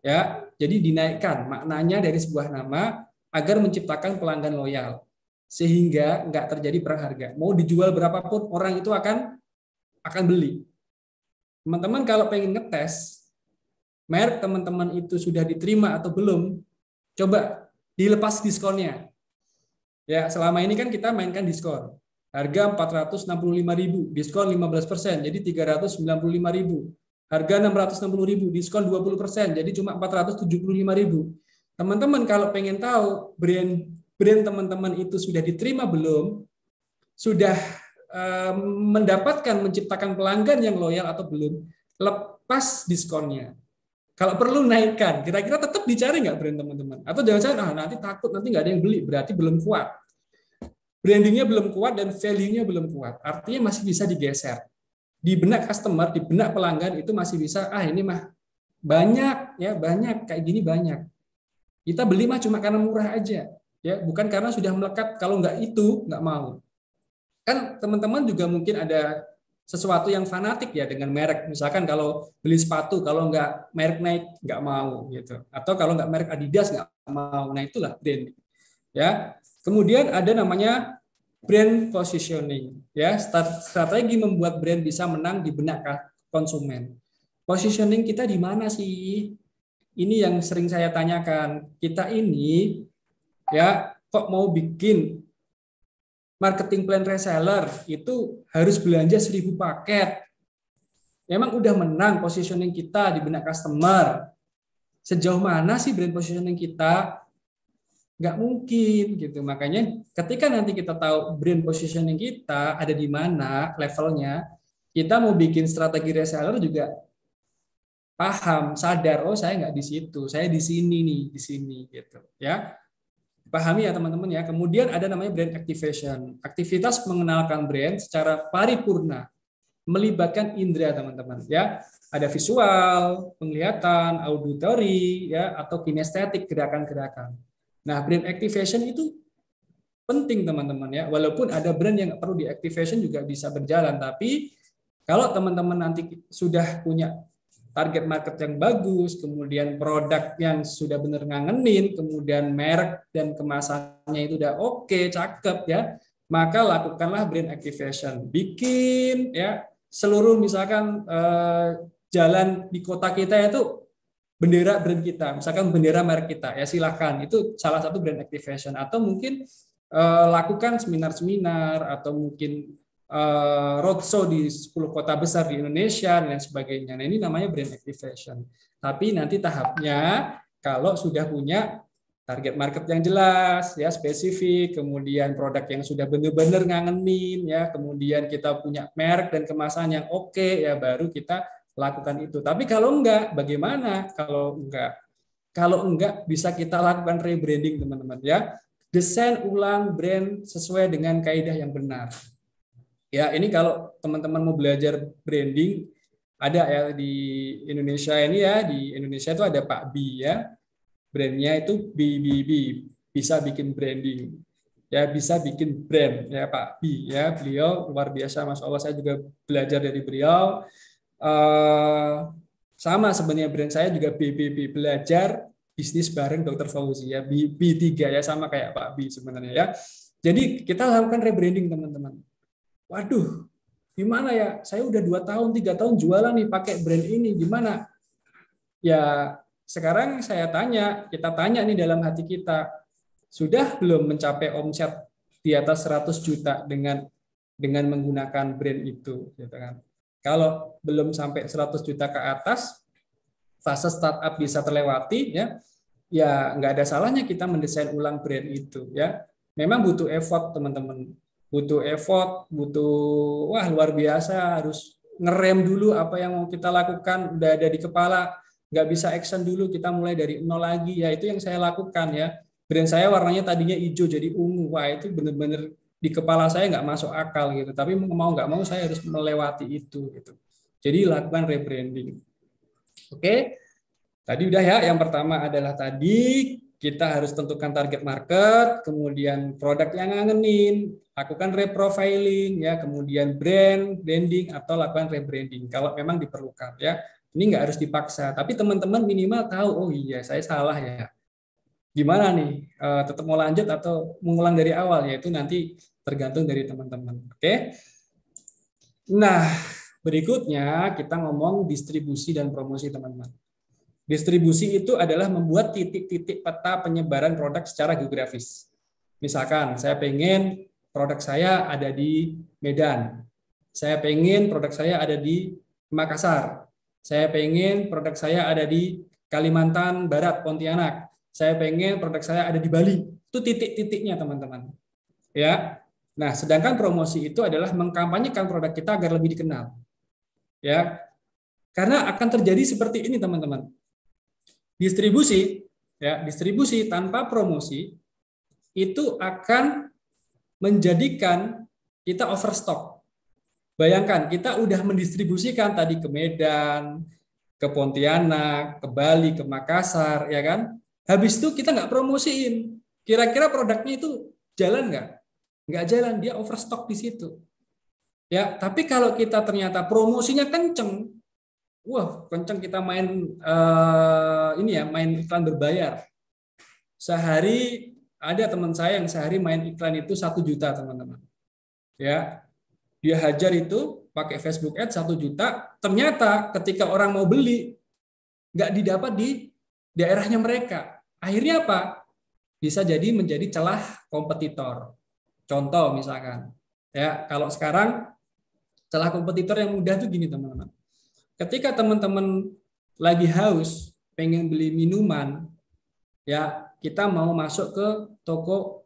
Ya, jadi dinaikkan maknanya dari sebuah nama agar menciptakan pelanggan loyal. sehingga nggak terjadi perang harga. Mau dijual berapapun orang itu akan beli. Teman-teman kalau pengen ngetes merek teman-teman itu sudah diterima atau belum, coba dilepas diskonnya. Ya, selama ini kan kita mainkan diskon. Harga 465.000, diskon 15%, jadi 395.000. Harga 660.000, diskon 20%, jadi cuma 475.000. Teman-teman kalau pengen tahu brand teman-teman itu sudah diterima belum, sudah mendapatkan menciptakan pelanggan yang loyal atau belum, lepas diskonnya. Kalau perlu naikkan, kira-kira tetap dicari nggak brand teman-teman? Atau jangan-jangan nanti takut nanti nggak ada yang beli, berarti belum kuat. Brandingnya belum kuat dan value-nya belum kuat. Artinya masih bisa digeser. Di benak customer, di benak pelanggan itu masih bisa, ini mah banyak ya, banyak kayak gini banyak. Kita beli mah cuma karena murah aja, ya, bukan karena sudah melekat. Kalau nggak itu nggak mau. Kan teman-teman juga mungkin ada sesuatu yang fanatik ya dengan merek. Misalkan kalau beli sepatu, kalau nggak merek Nike nggak mau gitu. Atau kalau nggak merek Adidas nggak mau. Nah itulah brand. Ya. Kemudian ada namanya brand positioning. Ya, strategi membuat brand bisa menang di benak konsumen. Positioning kita di mana sih? Ini yang sering saya tanyakan. Kita ini ya kok mau bikin marketing plan reseller itu harus belanja 1.000 paket. Memang udah menang positioning kita di benak customer. Sejauh mana sih brand positioning kita? Nggak mungkin gitu. Makanya ketika nanti kita tahu brand positioning kita ada di mana levelnya, kita mau bikin strategi reseller juga paham, sadar, oh saya nggak di situ, saya di sini nih, di sini gitu ya. Pahami ya teman-teman ya. Kemudian ada namanya brand activation. Aktivitas mengenalkan brand secara paripurna, melibatkan indera teman-teman ya. Ada visual, penglihatan, auditory ya, atau kinestetik, gerakan-gerakan. Nah, brand activation itu penting teman-teman ya. Walaupun ada brand yang perlu di activation juga bisa berjalan, tapi kalau teman-teman nanti sudah punya target market yang bagus, kemudian produk yang sudah benar ngangenin, kemudian merek dan kemasannya itu udah oke, cakep ya, maka lakukanlah brand activation. Bikin ya seluruh misalkan jalan di kota kita itu bendera brand kita, misalkan bendera merek kita, ya silahkan. Itu salah satu brand activation. Atau mungkin lakukan seminar-seminar atau mungkin roadshow di 10 kota besar di Indonesia dan sebagainya. Nah, ini namanya brand activation. Tapi nanti tahapnya kalau sudah punya target market yang jelas, ya spesifik, kemudian produk yang sudah benar-benar ngangenin, ya, kemudian kita punya merek dan kemasan yang oke, ya baru kita lakukan itu. Tapi kalau enggak, bagaimana? Kalau enggak, bisa kita lakukan rebranding teman-teman ya. Desain ulang brand sesuai dengan kaidah yang benar. Ya, ini kalau teman-teman mau belajar branding, ada ya di Indonesia ini ya, di Indonesia itu ada Pak B ya. Brandnya itu BBB, bisa bikin branding. Ya, bisa bikin brand ya Pak B ya. Beliau luar biasa, Masya Allah, saya juga belajar dari beliau. Sama sebenarnya brand saya juga BBB, belajar bisnis bareng Dr. Fauzi ya, B3 ya, sama kayak Pak B sebenarnya ya. Jadi kita lakukan rebranding teman-teman. Waduh, gimana ya? Saya udah 2 tahun, 3 tahun jualan nih pakai brand ini, gimana? Ya, sekarang kita tanya nih dalam hati kita, sudah belum mencapai omset di atas 100 juta dengan menggunakan brand itu, gitu kan? Kalau belum sampai 100 juta ke atas, fase startup bisa terlewati, ya nggak ada salahnya kita mendesain ulang brand itu, ya. Memang butuh effort teman-teman. Butuh effort, wah luar biasa, harus ngerem dulu apa yang mau kita lakukan, udah ada di kepala, nggak bisa action dulu, kita mulai dari nol lagi, ya itu yang saya lakukan ya. Brand saya warnanya tadinya hijau jadi ungu, wah itu bener-bener di kepala saya nggak masuk akal gitu, tapi mau nggak mau saya harus melewati itu gitu. Jadi lakukan rebranding. Oke, tadi udah ya, yang pertama adalah tadi kita harus tentukan target market, kemudian produk yang ngangenin, lakukan reprofiling, ya, kemudian branding atau lakukan rebranding kalau memang diperlukan, ya. Ini nggak harus dipaksa, tapi teman-teman minimal tahu, oh iya saya salah ya. gimana nih? Tetap mau lanjut atau mengulang dari awal? Yaitu nanti tergantung dari teman-teman. Oke. Nah, berikutnya kita ngomong distribusi dan promosi, teman-teman. Distribusi itu adalah membuat titik-titik peta penyebaran produk secara geografis. Misalkan saya pengen produk saya ada di Medan. Saya pengen produk saya ada di Makassar. Saya pengen produk saya ada di Kalimantan Barat, Pontianak. Saya pengen produk saya ada di Bali. Itu titik-titiknya, teman-teman. Ya. Nah, sedangkan promosi itu adalah mengkampanyekan produk kita agar lebih dikenal. Ya. Karena akan terjadi seperti ini, teman-teman. Distribusi tanpa promosi itu akan menjadikan kita overstock. Bayangkan, kita udah mendistribusikan tadi ke Medan, ke Pontianak, ke Bali, ke Makassar, ya kan? Habis itu kita nggak promosiin. Kira-kira produknya itu jalan nggak? Nggak jalan, dia overstock di situ. Ya, tapi kalau kita ternyata promosinya kenceng, wah kenceng kita main main iklan berbayar. Sehari ada teman saya yang sehari main iklan itu 1 juta, teman-teman. Ya, dia hajar itu pakai Facebook Ads 1 juta. Ternyata ketika orang mau beli nggak didapat di daerahnya mereka. Akhirnya apa? Bisa jadi menjadi celah kompetitor. Contoh misalkan, ya kalau sekarang celah kompetitor yang mudah tuh gini, teman-teman. Ketika teman-teman lagi haus, pengen beli minuman, ya kita mau masuk ke toko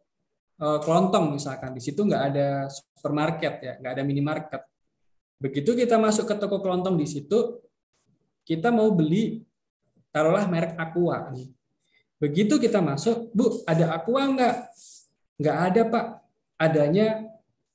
kelontong misalkan, di situ nggak ada supermarket, ya nggak ada minimarket. Begitu kita masuk ke toko kelontong di situ, kita mau beli, taruhlah merek Aqua nih. Begitu kita masuk, Bu, ada Aqua nggak? Nggak ada, Pak. Adanya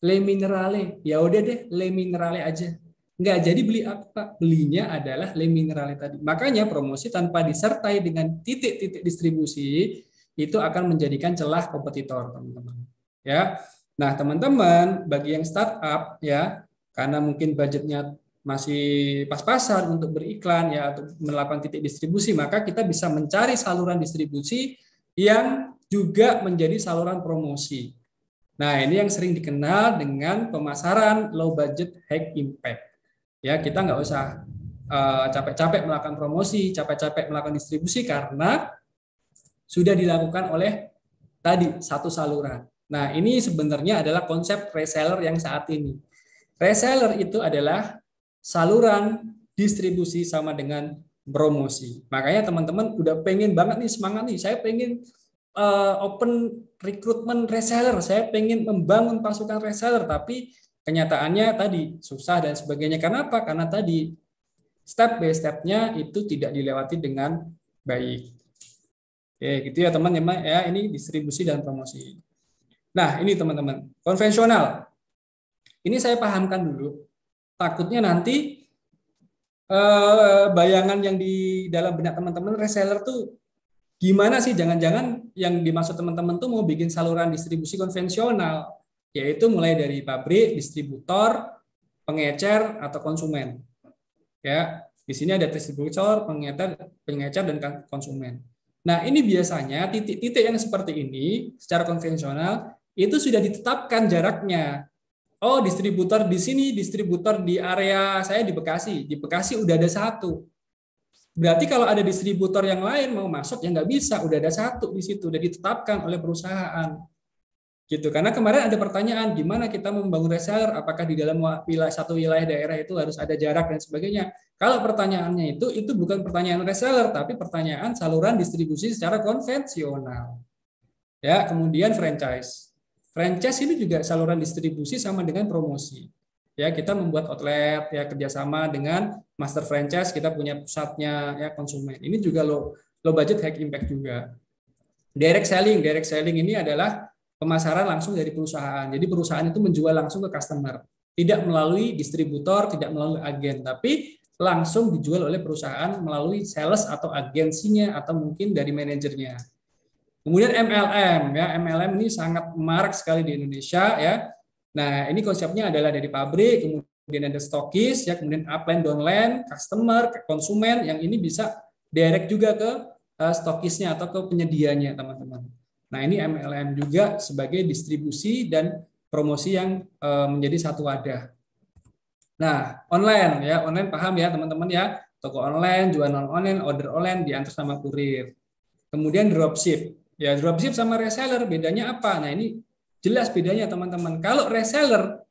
Le Minerale. Ya udah deh, Le Minerale aja. Nggak jadi beli apa, belinya adalah Le Minerale tadi. Makanya promosi tanpa disertai dengan titik-titik distribusi itu akan menjadikan celah kompetitor, teman-teman. Ya, nah teman-teman bagi yang startup ya, karena mungkin budgetnya masih pas-pasan untuk beriklan ya atau melakukan titik distribusi, maka kita bisa mencari saluran distribusi yang juga menjadi saluran promosi. Nah, ini yang sering dikenal dengan pemasaran low budget high impact. Ya, kita nggak usah capek-capek melakukan promosi, capek-capek melakukan distribusi karena sudah dilakukan oleh tadi satu saluran. Nah, ini sebenarnya adalah konsep reseller yang saat ini. Reseller itu adalah saluran distribusi sama dengan promosi. Makanya teman-teman udah pengen banget nih, semangat nih, saya pengen open recruitment reseller, saya pengen membangun pasukan reseller, tapi kenyataannya tadi susah dan sebagainya. Kenapa? Karena tadi step by step-nya itu tidak dilewati dengan baik. Oke, gitu ya teman-teman ya, ini distribusi dan promosi. Nah, ini teman-teman, konvensional. Ini saya pahamkan dulu. Takutnya nanti bayangan yang di dalam benak teman-teman reseller tuh gimana sih? Jangan-jangan yang dimaksud teman-teman tuh mau bikin saluran distribusi konvensional, yaitu mulai dari pabrik, distributor, pengecer atau konsumen. Ya, di sini ada distributor, pengecer dan konsumen. Nah, ini biasanya titik-titik yang seperti ini secara konvensional itu sudah ditetapkan jaraknya. Oh, distributor di sini, distributor di area saya di Bekasi. Di Bekasi udah ada satu. Berarti kalau ada distributor yang lain mau masuk ya nggak bisa, udah ada satu di situ, udah ditetapkan oleh perusahaan. Gitu. Karena kemarin ada pertanyaan gimana kita membangun reseller, apakah di dalam satu wilayah daerah itu harus ada jarak dan sebagainya. Kalau pertanyaannya itu bukan pertanyaan reseller, tapi pertanyaan saluran distribusi secara konvensional. Ya, kemudian franchise. Franchise ini juga saluran distribusi sama dengan promosi. Ya, kita membuat outlet ya kerjasama dengan master franchise, kita punya pusatnya ya konsumen. Ini juga low budget high impact juga. Direct selling ini adalah pemasaran langsung dari perusahaan. Jadi perusahaan itu menjual langsung ke customer, tidak melalui distributor, tidak melalui agen, tapi langsung dijual oleh perusahaan melalui sales atau agensinya atau mungkin dari manajernya. Kemudian MLM ya, MLM ini sangat marak sekali di Indonesia ya. Nah, ini konsepnya adalah dari pabrik, kemudian ada stokis ya, kemudian upline, downline, customer, konsumen yang ini bisa direct juga ke stokisnya atau ke penyedianya, teman-teman. Nah, ini MLM juga sebagai distribusi dan promosi yang menjadi satu wadah. Nah, online ya, online paham ya teman-teman ya, toko online, jualan online, order online diantar sama kurir. Kemudian dropship. Ya, dropship sama reseller bedanya apa? Nah, ini jelas bedanya teman-teman. Kalau reseller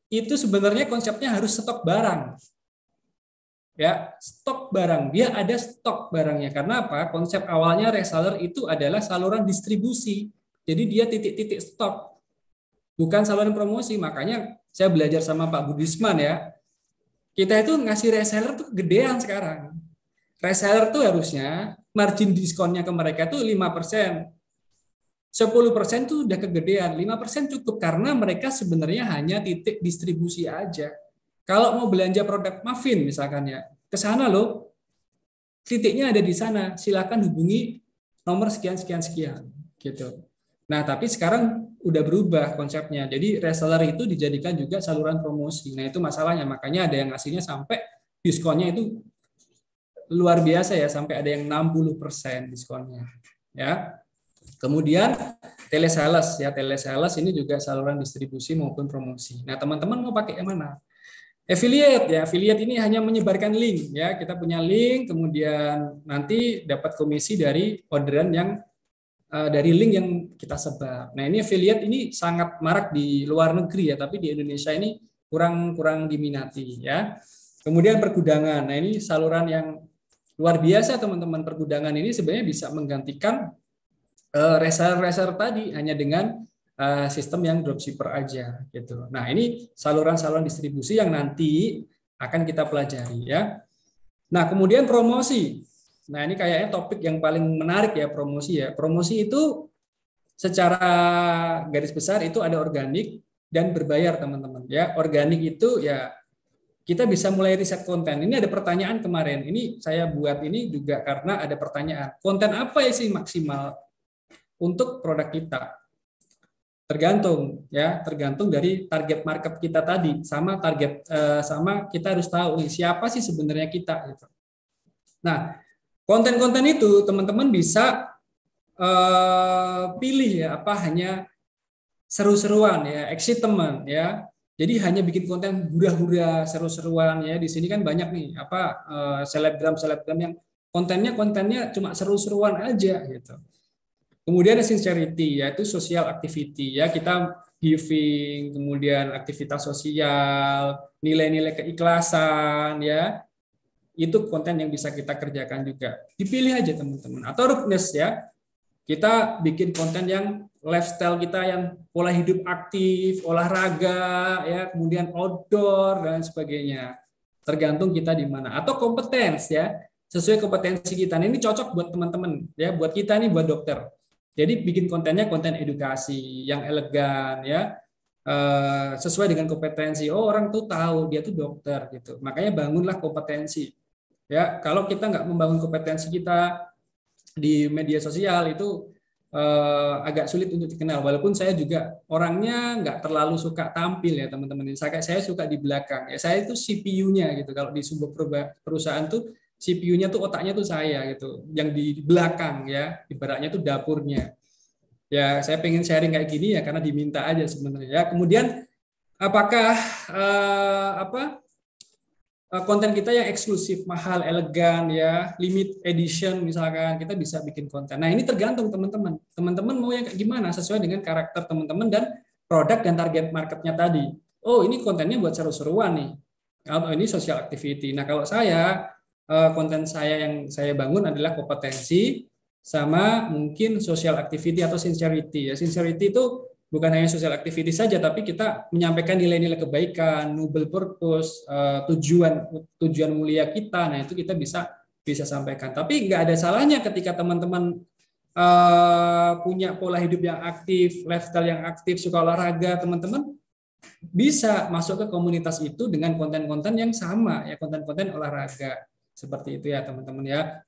itu sebenarnya konsepnya harus stok barang. Ya, stok barang. Dia ada stok barangnya. Karena apa? Konsep awalnya reseller itu adalah saluran distribusi. Jadi dia titik-titik stok, bukan saluran promosi. Makanya saya belajar sama Pak Budisman ya. Kita itu ngasih reseller tuh gedean sekarang. Reseller tuh harusnya margin diskonnya ke mereka tuh 5%. 10% tuh udah kegedean. 5% cukup karena mereka sebenarnya hanya titik distribusi aja. Kalau mau belanja produk muffin misalkan ya, ke sana loh. Titiknya ada di sana. Silakan hubungi nomor sekian sekian sekian gitu. Nah, tapi sekarang udah berubah konsepnya. Jadi reseller itu dijadikan juga saluran promosi. Nah, itu masalahnya. Makanya ada yang ngasihnya sampai diskonnya itu luar biasa ya, sampai ada yang 60% diskonnya. Ya. Kemudian telesales ya, telesales ini juga saluran distribusi maupun promosi. Nah, teman-teman mau pakai yang mana? Affiliate ya, affiliate ini hanya menyebarkan link ya. Kita punya link, kemudian nanti dapat komisi dari orderan yang dari link yang kita sebar. Nah, ini affiliate ini sangat marak di luar negeri ya, tapi di Indonesia ini kurang diminati ya. Kemudian pergudangan. Nah, ini saluran yang luar biasa teman-teman. Pergudangan ini sebenarnya bisa menggantikan reseller tadi hanya dengan sistem yang dropshipper aja gitu. Nah, ini saluran-saluran distribusi yang nanti akan kita pelajari ya. Nah, kemudian promosi. Nah, ini kayaknya topik yang paling menarik ya, promosi ya. Promosi itu secara garis besar itu ada organik dan berbayar, teman-teman ya. Organik itu ya kita bisa mulai riset konten. Ini ada pertanyaan kemarin. Ini saya buat ini juga karena ada pertanyaan. Konten apa ya sih maksimal untuk produk kita? Tergantung ya, tergantung dari target market kita tadi sama target sama kita harus tahu nih siapa sih sebenarnya kita gitu. Nah, konten-konten itu teman-teman bisa pilih ya, apa hanya seru-seruan ya, excitement ya. Jadi hanya bikin konten hura-hura, seru-seruan ya. Di sini kan banyak nih apa selebgram yang kontennya cuma seru-seruan aja gitu. Kemudian sincerity, yaitu social activity. Ya, kita giving, kemudian aktivitas sosial, nilai-nilai keikhlasan, ya. Itu konten yang bisa kita kerjakan juga. Dipilih aja teman-teman. Atau rudeness ya. Kita bikin konten yang lifestyle kita yang pola hidup aktif, olahraga, ya, kemudian outdoor dan sebagainya. Tergantung kita di mana. Atau kompetens ya. Sesuai kompetensi kita. Nah, ini cocok buat teman-teman ya, buat kita nih, buat dokter. Jadi bikin kontennya konten edukasi yang elegan ya, sesuai dengan kompetensi. Oh, orang tuh tahu dia tuh dokter gitu. Makanya bangunlah kompetensi. Ya, kalau kita nggak membangun kompetensi kita di media sosial itu agak sulit untuk dikenal. Walaupun saya juga orangnya nggak terlalu suka tampil ya teman-teman. Saya suka di belakang. Ya, saya itu CPU-nya gitu. Kalau di sebuah perusahaan tuh CPU-nya tuh otaknya tuh saya gitu, yang di belakang ya, ibaratnya tuh dapurnya. Ya, saya pengen sharing kayak gini ya karena diminta aja sebenarnya. Ya, kemudian apakah konten kita yang eksklusif, mahal, elegan ya, limit edition misalkan, kita bisa bikin konten. Nah, ini tergantung teman-teman. Teman-teman mau yang kayak gimana sesuai dengan karakter teman-teman dan produk dan target marketnya tadi. Oh, ini kontennya buat seru-seruan nih. Atau ini social activity. Nah, kalau saya konten saya yang saya bangun adalah kompetensi sama mungkin social activity atau sincerity. Ya, sincerity itu bukan hanya social activity saja, tapi kita menyampaikan nilai-nilai kebaikan, noble purpose, tujuan mulia kita. Nah, itu kita bisa sampaikan. Tapi nggak ada salahnya ketika teman-teman punya pola hidup yang aktif, lifestyle yang aktif, suka olahraga, teman-teman bisa masuk ke komunitas itu dengan konten-konten yang sama, ya, konten-konten olahraga. Seperti itu ya teman-teman ya.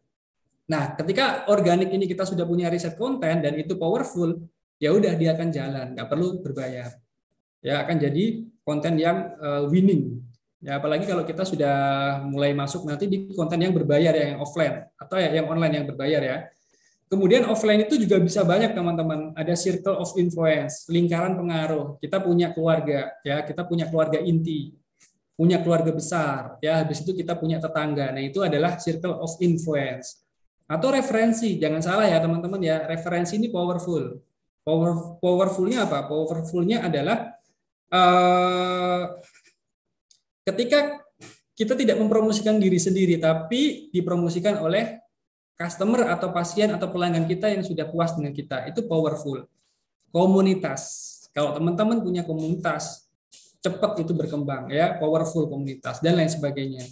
Nah, ketika organik ini kita sudah punya riset konten dan itu powerful, ya udah dia akan jalan, nggak perlu berbayar. Ya, akan jadi konten yang winning. Ya, apalagi kalau kita sudah mulai masuk nanti di konten yang berbayar ya, yang offline atau ya yang online yang berbayar ya. Kemudian offline itu juga bisa banyak teman-teman. Ada circle of influence, lingkaran pengaruh. Kita punya keluarga, ya, kita punya keluarga inti, punya keluarga besar, ya. Habis itu kita punya tetangga. Nah, itu adalah circle of influence. Atau referensi, jangan salah ya teman-teman ya. Referensi ini powerful. Powerfulnya apa? Powerfulnya adalah ketika kita tidak mempromosikan diri sendiri, tapi dipromosikan oleh customer atau pasien atau pelanggan kita yang sudah puas dengan kita, itu powerful. Komunitas, kalau teman-teman punya komunitas, cepat itu berkembang, ya, powerful komunitas dan lain sebagainya.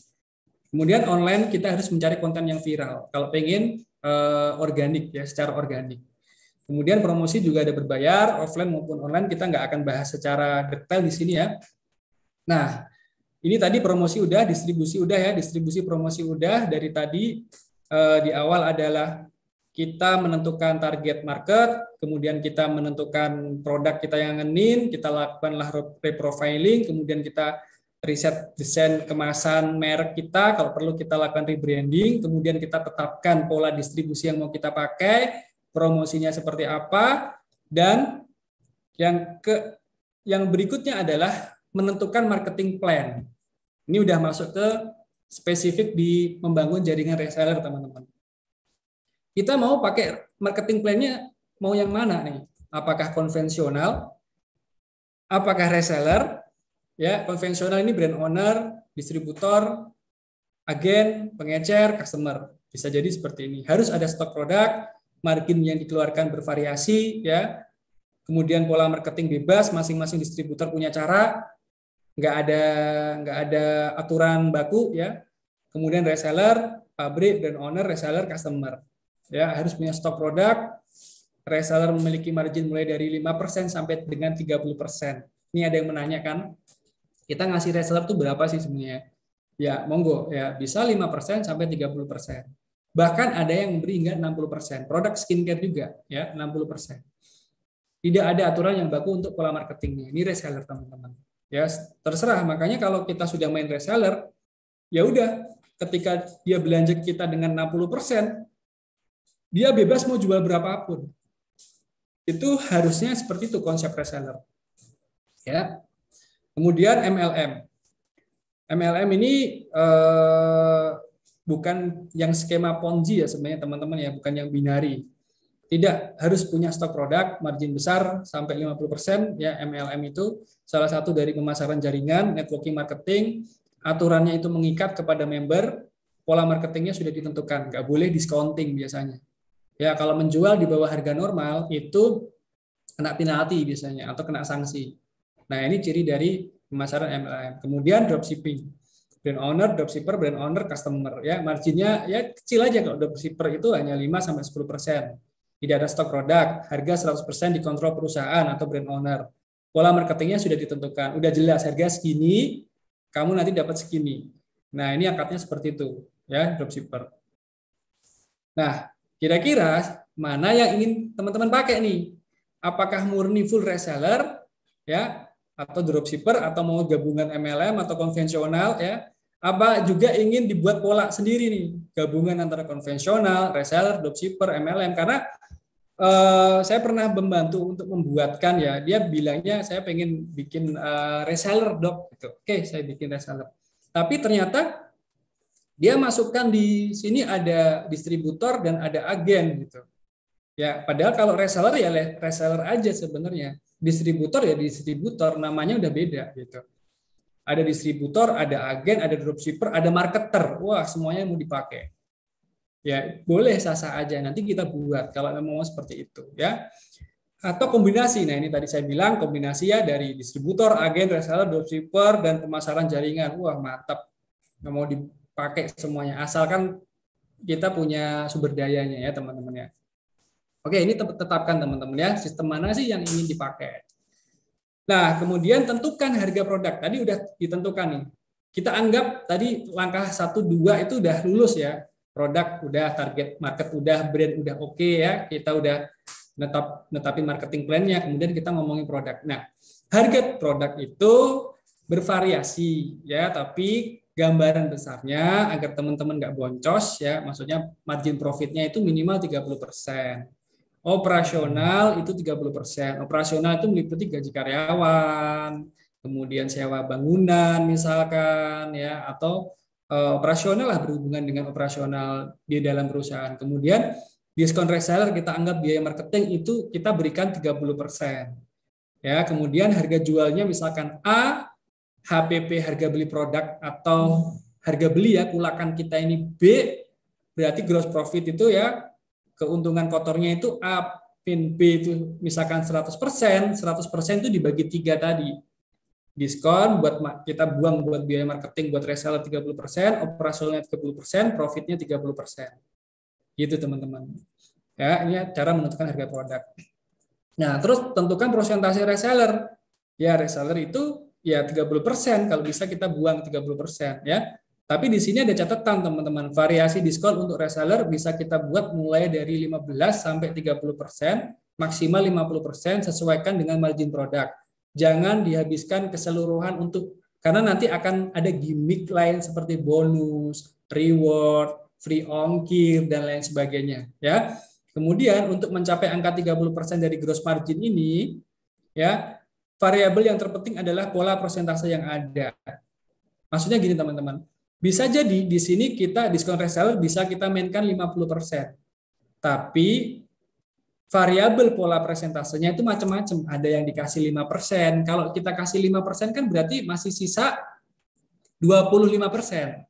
Kemudian online kita harus mencari konten yang viral. Kalau pengen organik, ya, secara organik. Kemudian promosi juga ada berbayar, offline maupun online, kita nggak akan bahas secara detail di sini ya. Nah, ini tadi promosi udah, distribusi udah ya, distribusi promosi udah. Dari tadi di awal adalah kita menentukan target market, kemudian kita menentukan produk kita yang ngenin, kita lakukanlah reprofiling, kemudian kita riset desain kemasan merek kita, kalau perlu kita lakukan rebranding, kemudian kita tetapkan pola distribusi yang mau kita pakai, promosinya seperti apa, dan yang berikutnya adalah menentukan marketing plan. Ini udah masuk ke spesifik di membangun jaringan reseller, teman-teman. Kita mau pakai marketing plan-nya mau yang mana nih? Apakah konvensional? Apakah reseller? Ya, konvensional ini brand owner, distributor, agen, pengecer, customer. Bisa jadi seperti ini. Harus ada stok produk, margin yang dikeluarkan bervariasi, ya. Kemudian pola marketing bebas, masing-masing distributor punya cara. Nggak ada aturan baku, ya. Kemudian reseller, pabrik, brand owner, reseller, customer, ya, harus punya stok produk. Reseller memiliki margin mulai dari 5% sampai dengan 30%. Ini ada yang menanyakan, kita ngasih reseller itu berapa sih sebenarnya? Ya, monggo, ya, bisa 5% sampai 30%. Bahkan ada yang memberi hingga 60%. Produk skincare juga, ya, 60%. Tidak ada aturan yang baku untuk pola marketingnya. Ini reseller, teman-teman. Ya, terserah. Makanya kalau kita sudah main reseller, ya udah, ketika dia belanja kita dengan 60%, dia bebas mau jual berapapun. Itu harusnya seperti itu konsep reseller. Ya. Kemudian MLM. MLM ini bukan yang skema Ponzi ya sebenarnya teman-teman ya, bukan yang binari. Tidak harus punya stok produk, margin besar sampai 50%, ya. MLM itu salah satu dari pemasaran jaringan, networking marketing, aturannya itu mengikat kepada member, pola marketingnya sudah ditentukan, nggak boleh discounting biasanya. Ya, kalau menjual di bawah harga normal itu kena penalti biasanya atau kena sanksi. Nah, ini ciri dari pemasaran MLM. Kemudian dropshipping. Brand owner, dropshipper, brand owner, customer, ya. Marginnya ya kecil aja, kalau dropshipper itu hanya 5 sampai 10%. Tidak ada stok produk, harga 100% dikontrol perusahaan atau brand owner. Pola marketingnya sudah ditentukan, udah jelas harga segini, kamu nanti dapat segini. Nah, ini akadnya seperti itu, ya, dropshipper. Nah, kira-kira mana yang ingin teman-teman pakai nih? Apakah murni full reseller, ya, atau dropshipper, atau mau gabungan MLM atau konvensional, ya? Apa juga ingin dibuat pola sendiri nih, gabungan antara konvensional, reseller, dropshipper, MLM? Karena saya pernah membantu untuk membuatkan, ya, dia bilangnya saya pengen bikin reseller, dok, gitu. Oke, saya bikin reseller. Tapi ternyata dia masukkan di sini ada distributor dan ada agen, gitu. Ya, padahal kalau reseller ya reseller aja sebenarnya. Distributor ya distributor, namanya udah beda, gitu. Ada distributor, ada agen, ada dropshipper, ada marketer. Wah, semuanya mau dipakai. Ya, boleh sah-sah aja, nanti kita buat kalau memang mau seperti itu, ya. Atau kombinasi. Nah, ini tadi saya bilang kombinasi ya dari distributor, agen, reseller, dropshipper, dan pemasaran jaringan. Wah, mantap. Nggak mau dipakai semuanya, asalkan kita punya sumber dayanya, ya, teman-teman, ya. Oke, ini tetapkan, teman-teman, ya, sistem mana sih yang ingin dipakai. Nah, kemudian tentukan harga produk. Tadi udah ditentukan nih. Kita anggap tadi langkah 1, 2 itu udah lulus, ya. Produk udah, target market udah, brand udah oke, ya. Kita udah netapin marketing plan-nya, kemudian kita ngomongin produk. Nah, harga produk itu bervariasi, ya, tapi gambaran besarnya agar teman-teman nggak boncos ya, maksudnya margin profitnya itu minimal 30%. Operasional itu 30%. Operasional itu meliputi gaji karyawan, kemudian sewa bangunan misalkan ya, atau operasional lah, berhubungan dengan operasional di dalam perusahaan. Kemudian diskon reseller kita anggap biaya marketing itu kita berikan 30%. Ya, kemudian harga jualnya misalkan A, HPP harga beli produk atau harga beli ya kulakan kita ini B, berarti gross profit itu ya keuntungan kotornya itu A pin B itu misalkan 100%, 100% itu dibagi 3 tadi. Diskon buat kita buang buat biaya marketing buat reseller 30%, operasionalnya 30%, profitnya 30%. Gitu teman-teman. Ya, ini cara menentukan harga produk. Nah, terus tentukan persentase reseller. Ya, reseller itu ya 30%, kalau bisa kita buang 30% ya. Tapi di sini ada catatan teman-teman, variasi diskon untuk reseller bisa kita buat mulai dari 15 sampai 30%, maksimal 50%, sesuaikan dengan margin produk. Jangan dihabiskan keseluruhan karena nanti akan ada gimmick lain seperti bonus, reward, free ongkir dan lain sebagainya ya. Kemudian untuk mencapai angka 30% dari gross margin ini ya, variabel yang terpenting adalah pola persentase yang ada. Maksudnya gini teman-teman, bisa jadi di sini kita diskon reseller bisa kita mainkan 50%. Tapi variabel pola persentasenya itu macam-macam. Ada yang dikasih 5%. Kalau kita kasih 5% kan berarti masih sisa 25%.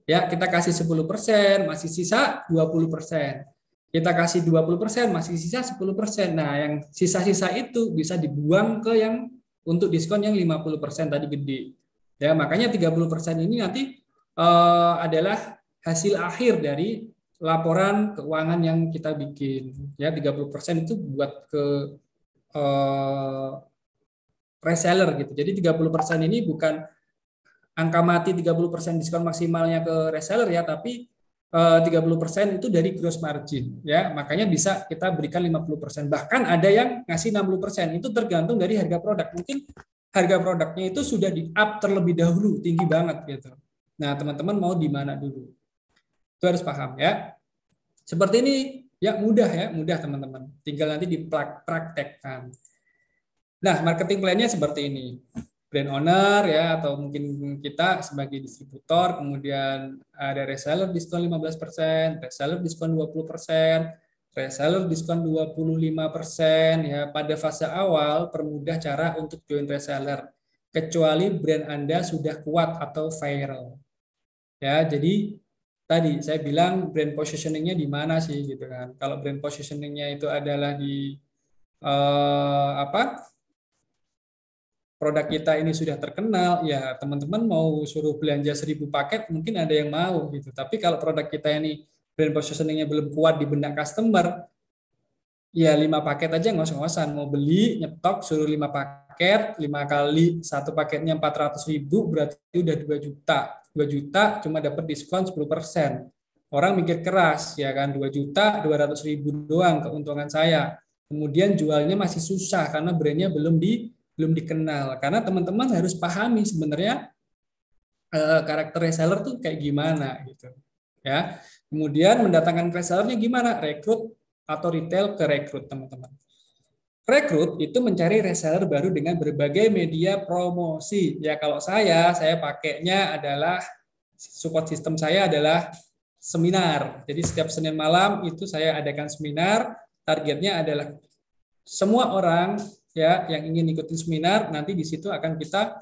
Ya, kita kasih 10%, masih sisa 20%. Kita kasih 20%, masih sisa 10%. Nah, yang sisa-sisa itu bisa dibuang ke yang untuk diskon yang 50% tadi gede. Ya, makanya 30% ini nanti adalah hasil akhir dari laporan keuangan yang kita bikin. Ya, 30% itu buat ke reseller gitu. Jadi 30% ini bukan angka mati 30% diskon maksimalnya ke reseller ya, tapi 30% itu dari gross margin ya. Makanya bisa kita berikan 50%. Bahkan ada yang ngasih 60%. Itu tergantung dari harga produk. Mungkin harga produknya itu sudah di up terlebih dahulu, tinggi banget gitu. Nah, teman-teman mau di mana dulu? Itu harus paham ya. Seperti ini ya, mudah teman-teman. Tinggal nanti dipraktekkan. Nah, marketing plan-nya seperti ini. Brand owner ya, atau mungkin kita sebagai distributor, kemudian ada reseller diskon 15%, reseller diskon 20%, reseller diskon 25% ya. Pada fase awal permudah cara untuk join reseller, kecuali brand Anda sudah kuat atau viral. Ya, jadi tadi saya bilang brand positioning-nya di mana sih gitu kan. Kalau brand positioning-nya itu adalah di produk kita ini sudah terkenal, ya teman-teman mau suruh belanja 1000 paket mungkin ada yang mau gitu. Tapi kalau produk kita ini brand positioning-nya belum kuat di benak customer, ya 5 paket aja ngos-ngosan. Mau beli, nyetok, suruh 5 paket, 5 kali, satu paketnya 400.000, berarti udah 2 juta. 2 juta cuma dapat diskon 10%. Orang mikir keras, ya kan, 2 juta 200.000 doang keuntungan saya. Kemudian jualnya masih susah karena brandnya belum dikenal. Karena teman-teman harus pahami sebenarnya karakter reseller tuh kayak gimana gitu. Ya. Kemudian mendatangkan resellernya gimana? Rekrut atau retail ke rekrut, teman-teman. Rekrut itu mencari reseller baru dengan berbagai media promosi. Ya, kalau saya pakainya adalah support system saya adalah seminar. Jadi setiap Senin malam itu saya adakan seminar. Targetnya adalah semua orang ya yang ingin ikutin seminar, nanti di situ akan kita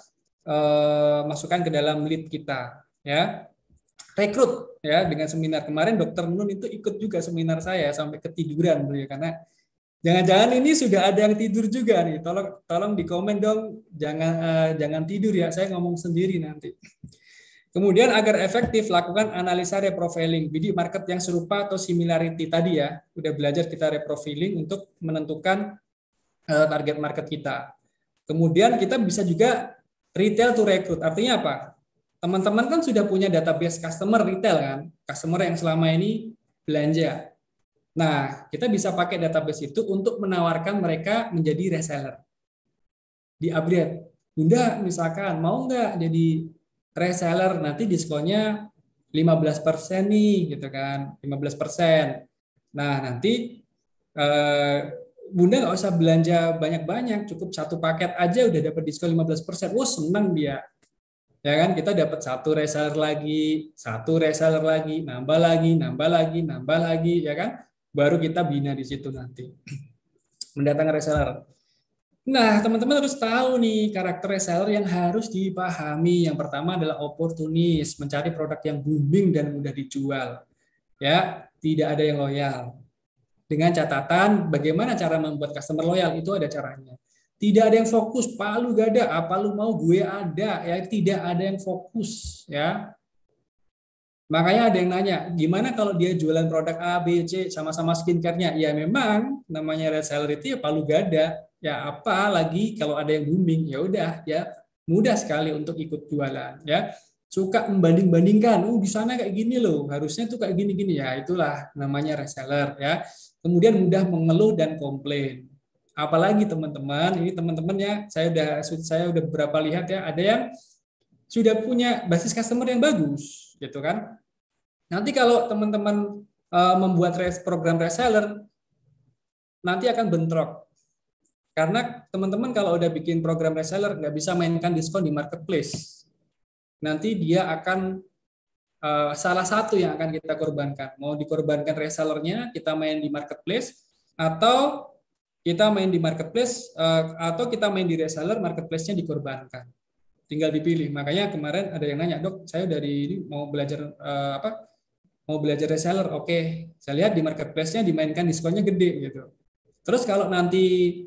masukkan ke dalam lead kita ya. Rekrut ya dengan seminar. Kemarin Dokter Nun itu ikut juga seminar saya sampai ketiduran beliau, karena jangan-jangan ini sudah ada yang tidur juga nih. Tolong di komen dong, jangan tidur ya, saya ngomong sendiri nanti. Kemudian agar efektif lakukan analisa reprofiling, jadi market yang serupa atau similarity tadi ya. Udah belajar kita reprofiling untuk menentukan target market kita. Kemudian kita bisa juga retail to recruit. Artinya apa? Teman-teman kan sudah punya database customer retail kan, customer yang selama ini belanja. Nah, kita bisa pakai database itu untuk menawarkan mereka menjadi reseller. Di upgrade. Bunda, misalkan mau nggak jadi reseller nanti diskonnya 15% nih gitu kan, 15%. Nah, nanti Bunda nggak usah belanja banyak-banyak, cukup satu paket aja udah dapat diskon 15%. Wah, senang dia. Ya kan, kita dapat satu reseller lagi, nambah lagi, nambah lagi, nambah lagi, ya kan? Baru kita bina di situ nanti. Mendatangkan reseller. Nah, teman-teman harus tahu nih karakter reseller yang harus dipahami. Yang pertama adalah oportunis, mencari produk yang booming dan mudah dijual. Ya, tidak ada yang loyal. Dengan catatan bagaimana cara membuat customer loyal, itu ada caranya. Tidak ada yang fokus, palu gada, apa lu mau gue ada, ya tidak ada yang fokus, ya. Makanya ada yang nanya, gimana kalau dia jualan produk A, B, C sama-sama skincare-nya? Ya memang namanya reseller itu ya palu gada. Ya apa lagi kalau ada yang booming, ya udah ya mudah sekali untuk ikut jualan, ya. Suka membanding-bandingkan, di sana kayak gini loh, harusnya tuh kayak gini-gini, ya itulah namanya reseller, ya. Kemudian mudah mengeluh dan komplain. Apalagi teman-teman, ini teman-teman ya, saya udah beberapa lihat ya, ada yang sudah punya basis customer yang bagus, gitu kan. Nanti kalau teman-teman membuat program reseller, nanti akan bentrok. Karena teman-teman kalau udah bikin program reseller, nggak bisa mainkan diskon di marketplace. Nanti dia akan salah satu yang akan kita korbankan. Mau dikorbankan resellernya, kita main di marketplace, atau kita main di marketplace, atau kita main di reseller, marketplace-nya dikorbankan. Tinggal dipilih. Makanya kemarin ada yang nanya, dok, saya dari ini mau belajar mau belajar reseller, oke. Saya lihat di marketplace-nya dimainkan diskonnya gede gitu. Terus kalau nanti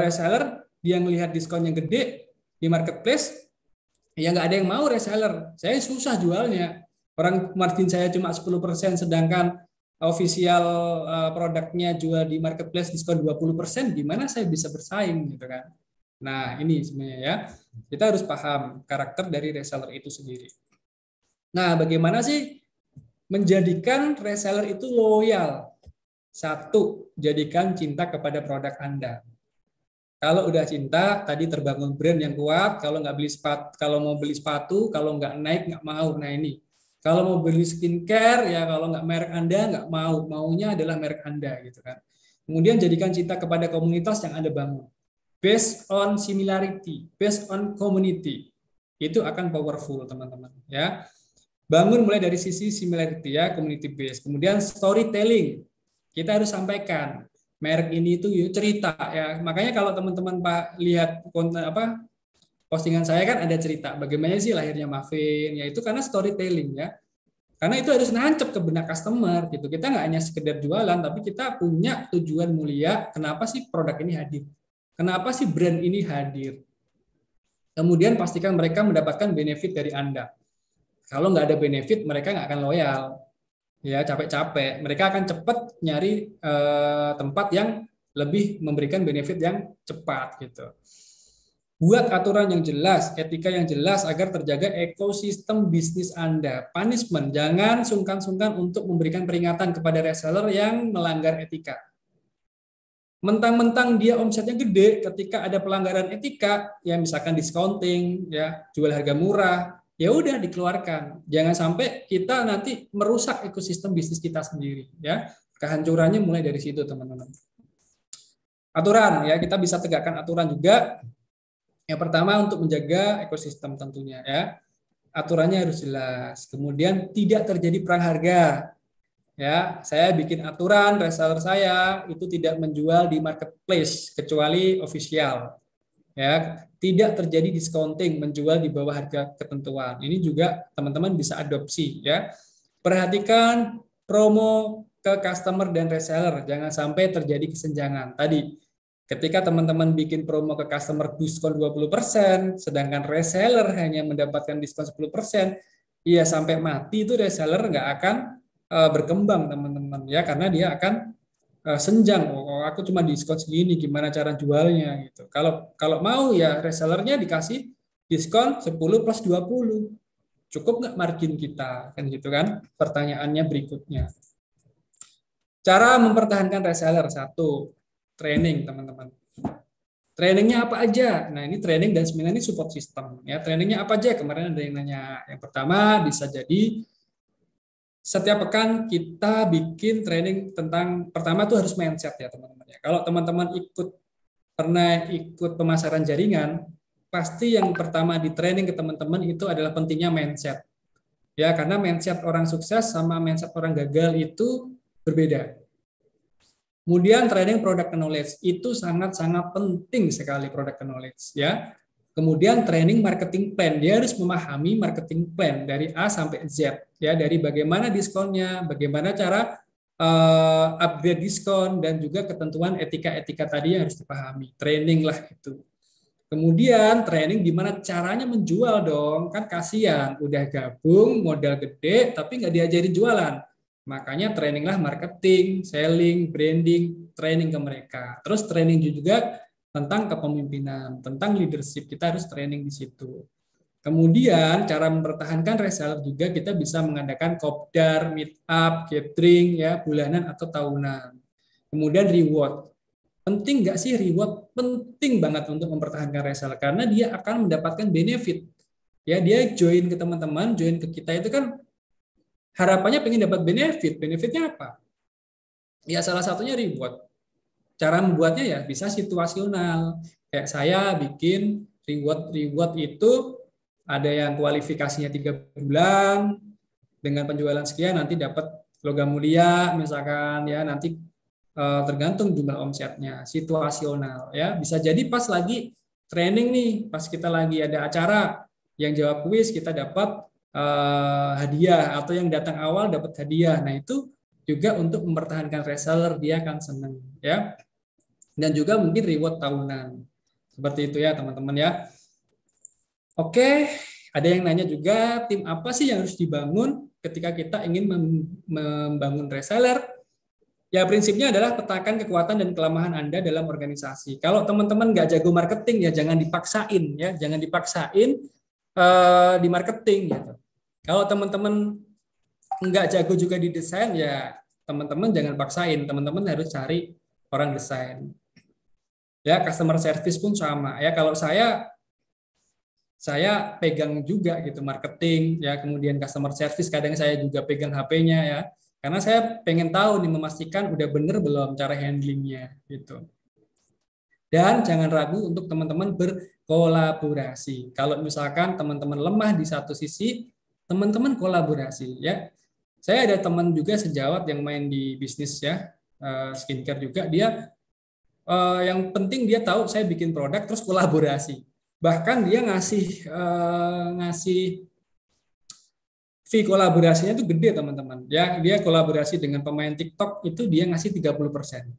reseller dia ngelihat diskonnya gede di marketplace, ya nggak ada yang mau reseller. Saya susah jualnya. Orang margin saya cuma 10%, sedangkan official produknya jual di marketplace diskon 20%, gimana saya bisa bersaing gitu kan. Nah, ini sebenarnya ya. Kita harus paham karakter dari reseller itu sendiri. Nah, bagaimana sih menjadikan reseller itu loyal? Satu, jadikan cinta kepada produk Anda. Kalau udah cinta, tadi terbangun brand yang kuat. Kalau nggak beli sepatu, kalau mau beli sepatu, kalau nggak naik nggak mau. Nah ini, kalau mau beli skincare ya kalau nggak merek Anda nggak mau, maunya adalah merek Anda gitu kan. Kemudian jadikan cinta kepada komunitas yang Anda bangun. Based on similarity, based on community, itu akan powerful teman-teman ya. Bangun mulai dari sisi similarity ya, community based. Kemudian storytelling, kita harus sampaikan merek ini itu cerita ya. Makanya kalau teman-teman Pak lihat konten postingan saya kan ada cerita bagaimana sih lahirnya Muffin, ya itu karena storytelling ya. Karena itu harus nancep ke benak customer gitu. Kita nggak hanya sekedar jualan, tapi kita punya tujuan mulia. Kenapa sih produk ini hadir? Kenapa sih brand ini hadir? Kemudian pastikan mereka mendapatkan benefit dari Anda. Kalau nggak ada benefit, mereka nggak akan loyal. Ya, capek-capek. Mereka akan cepat nyari tempat yang lebih memberikan benefit yang cepat gitu. Buat aturan yang jelas, etika yang jelas agar terjaga ekosistem bisnis Anda. Punishment, jangan sungkan-sungkan untuk memberikan peringatan kepada reseller yang melanggar etika. Mentang-mentang dia omsetnya gede, ketika ada pelanggaran etika, ya misalkan discounting, ya jual harga murah, ya udah dikeluarkan. Jangan sampai kita nanti merusak ekosistem bisnis kita sendiri, ya. Kehancurannya mulai dari situ, teman-teman. Aturan, ya kita bisa tegakkan aturan juga. Yang pertama untuk menjaga ekosistem tentunya, ya. Aturannya harus jelas. Kemudian tidak terjadi perang harga. Ya, saya bikin aturan reseller saya itu tidak menjual di marketplace kecuali official. Ya, tidak terjadi discounting, menjual di bawah harga ketentuan. Ini juga teman-teman bisa adopsi ya. Perhatikan promo ke customer dan reseller, jangan sampai terjadi kesenjangan. Tadi ketika teman-teman bikin promo ke customer diskon 20%, sedangkan reseller hanya mendapatkan diskon 10%, iya sampai mati itu reseller nggak akan berkembang teman-teman ya, karena dia akan senjang. Oh, aku cuma diskon segini, gimana cara jualnya gitu. Kalau mau ya resellernya dikasih diskon 10 plus 20. Cukup nggak margin kita kan gitu kan? Pertanyaannya berikutnya. Cara mempertahankan reseller, satu, training teman-teman. Trainingnya apa aja? Nah, ini training dan seminar ini support system. Ya, trainingnya apa aja? Kemarin ada yang nanya. Yang pertama bisa jadi setiap pekan kita bikin training tentang, pertama tuh harus mindset ya teman-teman ya. Kalau teman-teman pernah ikut pemasaran jaringan, pasti yang pertama di training ke teman-teman itu adalah pentingnya mindset. Ya, karena mindset orang sukses sama mindset orang gagal itu berbeda. Kemudian training product knowledge itu sangat-sangat penting sekali product knowledge ya. Kemudian training marketing plan, dia harus memahami marketing plan dari A sampai Z ya, dari bagaimana diskonnya, bagaimana cara upgrade diskon dan juga ketentuan etika-etika tadi yang harus dipahami. Training lah itu. Kemudian training gimana caranya menjual dong, kan kasihan udah gabung modal gede tapi nggak diajarin jualan. Makanya traininglah marketing, selling, branding, training ke mereka. Terus training juga tentang kepemimpinan, tentang leadership, kita harus training di situ. Kemudian cara mempertahankan reseller juga kita bisa mengadakan kopdar, meet up, gathering ya bulanan atau tahunan. Kemudian reward. Penting nggak sih reward? Penting banget untuk mempertahankan reseller karena dia akan mendapatkan benefit. Ya, dia join ke teman-teman, join ke kita itu kan harapannya pengen dapat benefit. Benefitnya apa? Ya salah satunya reward. Cara membuatnya ya bisa situasional. Kayak saya bikin reward itu ada yang kualifikasinya 3 bulan dengan penjualan sekian nanti dapat logam mulia misalkan ya, nanti tergantung jumlah omsetnya, situasional ya. Bisa jadi pas lagi training nih, pas kita lagi ada acara yang jawab kuis kita dapat hadiah, atau yang datang awal dapat hadiah. Nah, itu juga untuk mempertahankan reseller, dia akan senang ya. Dan juga mungkin reward tahunan. Seperti itu ya, teman-teman ya. Oke, ada yang nanya juga, tim apa sih yang harus dibangun ketika kita ingin membangun reseller? Ya, prinsipnya adalah petakan kekuatan dan kelemahan Anda dalam organisasi. Kalau teman-teman nggak jago marketing, ya jangan dipaksain, ya jangan dipaksain di marketing. Gitu. Kalau teman-teman nggak jago juga di desain, ya teman-teman jangan paksain. Teman-teman harus cari orang desain. Ya, customer service pun sama. Ya, kalau saya pegang juga gitu marketing, ya kemudian customer service. Kadang saya juga pegang HP-nya ya. Karena saya pengen tahu nih, memastikan udah bener belum cara handlingnya gitu. Dan jangan ragu untuk teman-teman berkolaborasi. Kalau misalkan teman-teman lemah di satu sisi, teman-teman kolaborasi ya. Saya ada teman juga sejawat yang main di bisnis ya, skincare juga. Dia yang penting dia tahu saya bikin produk terus kolaborasi. Bahkan dia ngasih fee kolaborasinya itu gede teman-teman. Ya, dia kolaborasi dengan pemain TikTok itu dia ngasih 30%.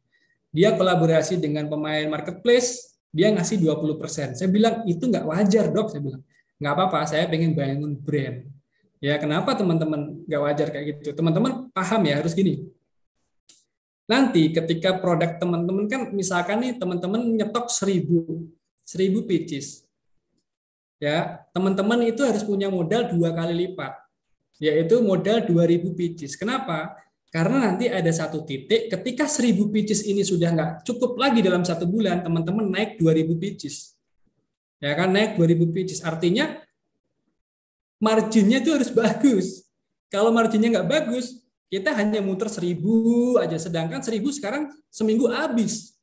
Dia kolaborasi dengan pemain marketplace, dia ngasih 20%. Saya bilang itu nggak wajar, Dok. Saya bilang nggak apa-apa, saya pengen bangun brand. Ya, kenapa teman-teman nggak wajar kayak gitu? Teman-teman paham ya, harus gini. Nanti ketika produk teman-teman kan misalkan nih teman-teman nyetok 1000 pieces. Ya, teman-teman itu harus punya modal 2 kali lipat, yaitu modal 2000 pieces. Kenapa? Karena nanti ada satu titik ketika 1000 pieces ini sudah nggak cukup lagi dalam 1 bulan, teman-teman naik 2000 pieces. Ya kan, naik 2000 pieces. Artinya marginnya itu harus bagus. Kalau marginnya nggak bagus, kita hanya muter 1000 aja, sedangkan 1000 sekarang seminggu habis.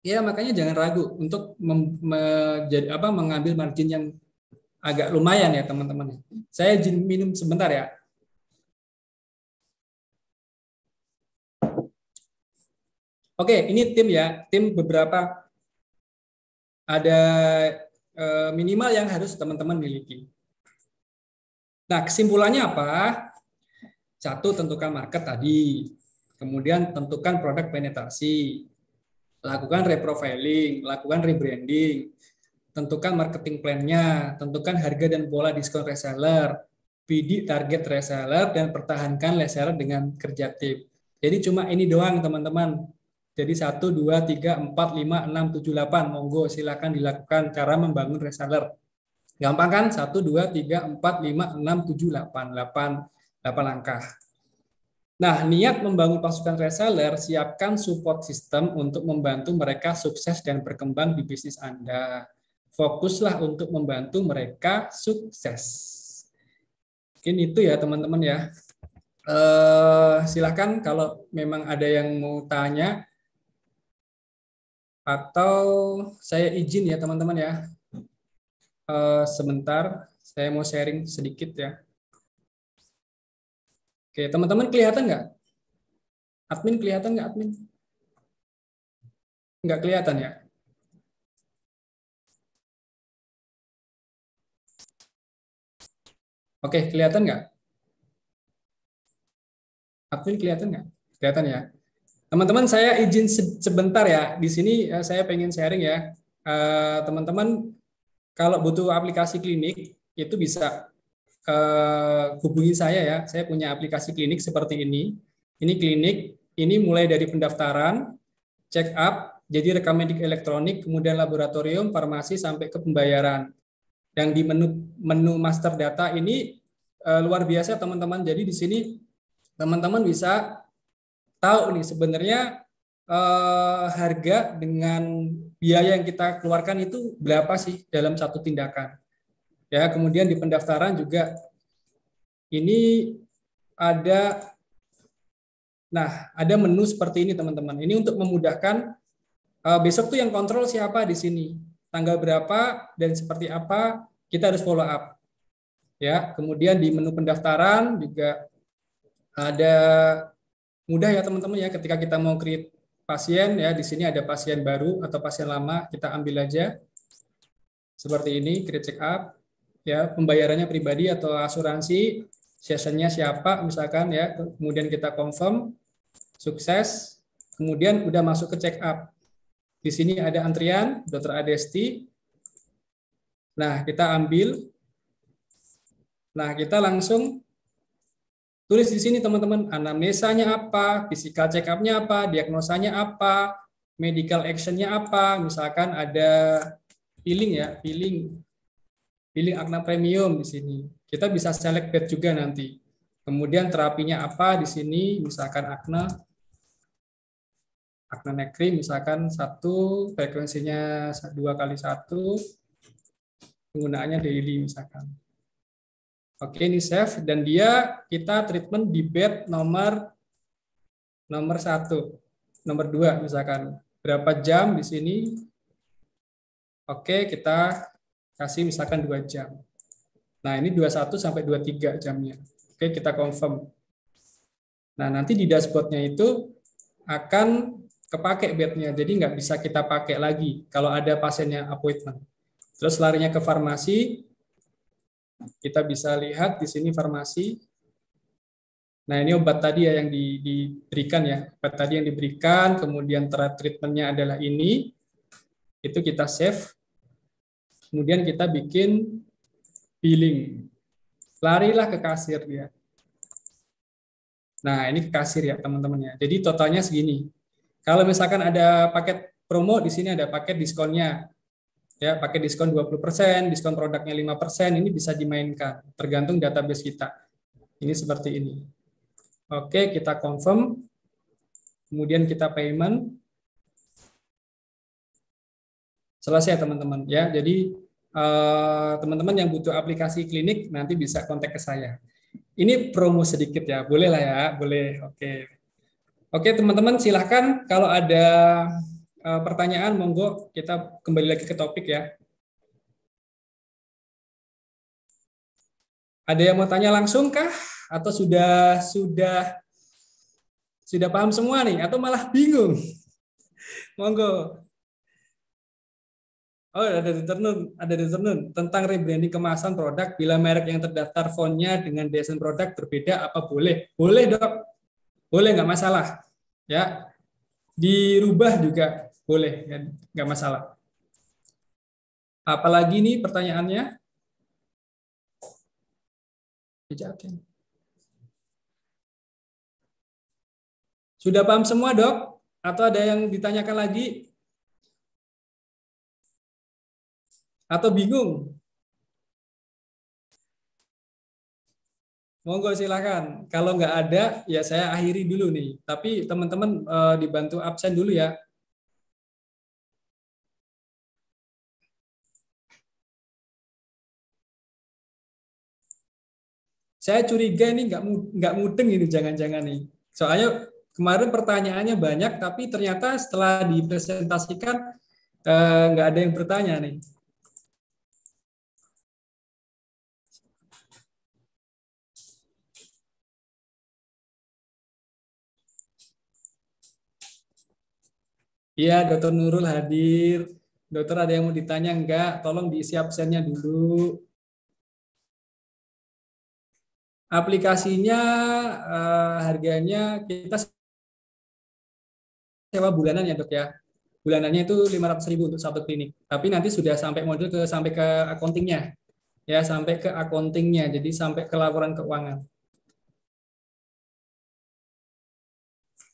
Ya, makanya jangan ragu untuk mengambil margin yang agak lumayan ya teman-teman. Saya izin minum sebentar ya. Oke, ini tim ya, tim beberapa ada minimal yang harus teman-teman miliki. Nah, kesimpulannya apa? Satu, tentukan market tadi. Kemudian tentukan produk penetrasi. Lakukan reprofiling, lakukan rebranding. Tentukan marketing plan-nya, tentukan harga dan pola diskon reseller, bidik target reseller, dan pertahankan reseller dengan kerja tim. Jadi cuma ini doang teman-teman. Jadi 1, 2, 3, 4, 5, 6, 7, 8. Monggo silakan dilakukan cara membangun reseller. Gampang kan? 1, 2, 3, 4, 5, 6, 7, 8. 8 langkah. Nah, niat membangun pasukan reseller, siapkan support system untuk membantu mereka sukses dan berkembang di bisnis Anda. Fokuslah untuk membantu mereka sukses. Mungkin itu ya teman-teman ya. Silakan kalau memang ada yang mau tanya atau saya izin ya teman-teman ya. Sebentar, saya mau sharing sedikit ya. Oke, teman-teman kelihatan nggak? Admin kelihatan nggak admin? Nggak kelihatan ya? Oke, kelihatan nggak? Admin kelihatan nggak? Kelihatan ya. Teman-teman, saya izin sebentar ya. Di sini saya pengen sharing ya. Teman-teman, kalau butuh aplikasi klinik, itu bisa hubungi saya ya. Saya punya aplikasi klinik seperti ini. Ini klinik, ini mulai dari pendaftaran, check up, jadi rekam medik elektronik, kemudian laboratorium, farmasi, sampai ke pembayaran. Yang di menu master data ini luar biasa teman-teman. Jadi di sini teman-teman bisa tahu nih sebenarnya harga dengan biaya yang kita keluarkan itu berapa sih dalam satu tindakan. Ya, kemudian di pendaftaran juga ini ada ada menu seperti ini teman-teman. Ini untuk memudahkan besok tuh yang kontrol siapa di sini. Tanggal berapa dan seperti apa kita harus follow up. Ya, kemudian di menu pendaftaran juga ada mudah ya teman-teman ya ketika kita mau create pasien ya di sini ada pasien baru atau pasien lama kita ambil aja seperti ini create check up ya pembayarannya pribadi atau asuransi sessionnya siapa misalkan ya kemudian kita confirm sukses kemudian udah masuk ke check up di sini ada antrian dokter Adesti nah kita langsung tulis di sini teman-teman, anamnesanya apa, physical check up-nya apa, diagnosanya apa, medical action-nya apa, misalkan ada peeling ya, peeling acne premium di sini. Kita bisa select bed juga nanti. Kemudian terapinya apa di sini, misalkan acne neck cream, misalkan satu, frekuensinya 2x1, penggunaannya daily misalkan. Oke, ini save dan kita treatment di bed nomor 1, nomor 2 misalkan. Berapa jam di sini? Oke, kita kasih misalkan 2 jam. Nah, ini 21 sampai 23 jamnya. Oke, kita confirm. Nah, nanti di dashboardnya itu akan kepake bednya, jadi nggak bisa kita pakai lagi kalau ada pasiennya appointment. Terus larinya ke farmasi, kita bisa lihat di sini farmasi. Nah, ini obat tadi ya yang diberikan ya. Obat tadi yang diberikan, kemudian treatmentnya adalah ini. Itu kita save. Kemudian kita bikin billing. Larilah ke kasir dia. Nah, ini ke kasir ya teman-teman ya. Jadi totalnya segini. Kalau misalkan ada paket promo, di sini ada paket diskonnya. Ya, paket diskon 20%, diskon produknya 5%, ini bisa dimainkan. Tergantung database kita. Ini seperti ini. Oke, kita confirm. Kemudian kita payment. Selesai teman-teman ya. Jadi teman-teman yang butuh aplikasi klinik nanti bisa kontak ke saya. Ini promo sedikit ya, boleh lah ya, boleh. Oke, oke teman-teman silahkan kalau ada pertanyaan monggo kita kembali lagi ke topik ya. Ada yang mau tanya langsung kah? Atau sudah paham semua nih? Atau malah bingung? Monggo. Oh, ada di tentang rebranding kemasan produk bila merek yang terdaftar fontnya dengan desain produk berbeda apa boleh? Boleh, Dok. Boleh, nggak masalah. Ya, dirubah juga boleh, ya, nggak masalah. Apalagi nih pertanyaannya? Sudah paham semua, Dok? Atau ada yang ditanyakan lagi? Atau bingung? Monggo silakan. Kalau nggak ada, ya saya akhiri dulu nih. Tapi teman-teman dibantu absen dulu ya. Saya curiga ini nggak mudeng ini jangan-jangan nih. Soalnya kemarin pertanyaannya banyak, tapi ternyata setelah dipresentasikan nggak ada yang bertanya nih. Iya, Dokter Nurul hadir. Dokter ada yang mau ditanya enggak? Tolong diisi absennya dulu. Aplikasinya harganya kita sewa bulanan ya dok ya. Bulanannya itu 500.000 untuk satu klinik. Tapi nanti sudah sampai modul sampai ke accountingnya ya, sampai ke accountingnya. Jadi sampai ke laporan keuangan.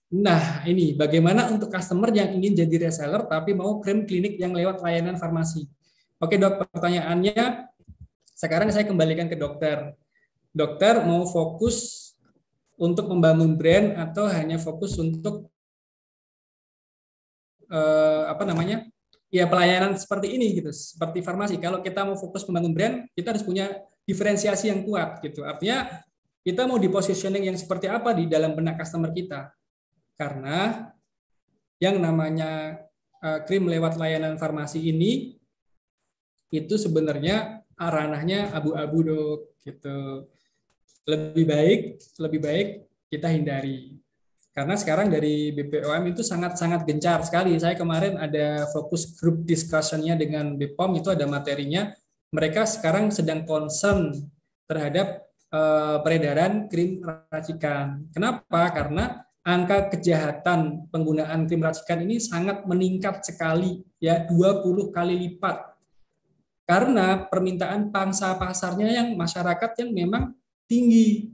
Nah, ini bagaimana untuk customer yang ingin jadi reseller tapi mau klaim klinik yang lewat layanan farmasi. Oke dok, pertanyaannya sekarang saya kembalikan ke dokter. Dokter mau fokus untuk membangun brand atau hanya fokus untuk apa namanya, ya pelayanan seperti ini gitu, seperti farmasi. Kalau kita mau fokus membangun brand, kita harus punya diferensiasi yang kuat gitu. Artinya kita mau di positioning yang seperti apa di dalam benak customer kita. Karena yang namanya krim lewat layanan farmasi ini itu sebenarnya ranahnya abu-abu dok gitu. Lebih baik kita hindari. Karena sekarang dari BPOM itu sangat-sangat gencar sekali. Saya kemarin ada fokus group discussion-nya dengan BPOM, itu ada materinya. Mereka sekarang sedang concern terhadap peredaran krim racikan. Kenapa? Karena angka kejahatan penggunaan krim racikan ini sangat meningkat sekali, ya 20 kali lipat. Karena permintaan pangsa pasarnya yang masyarakat yang memang tinggi.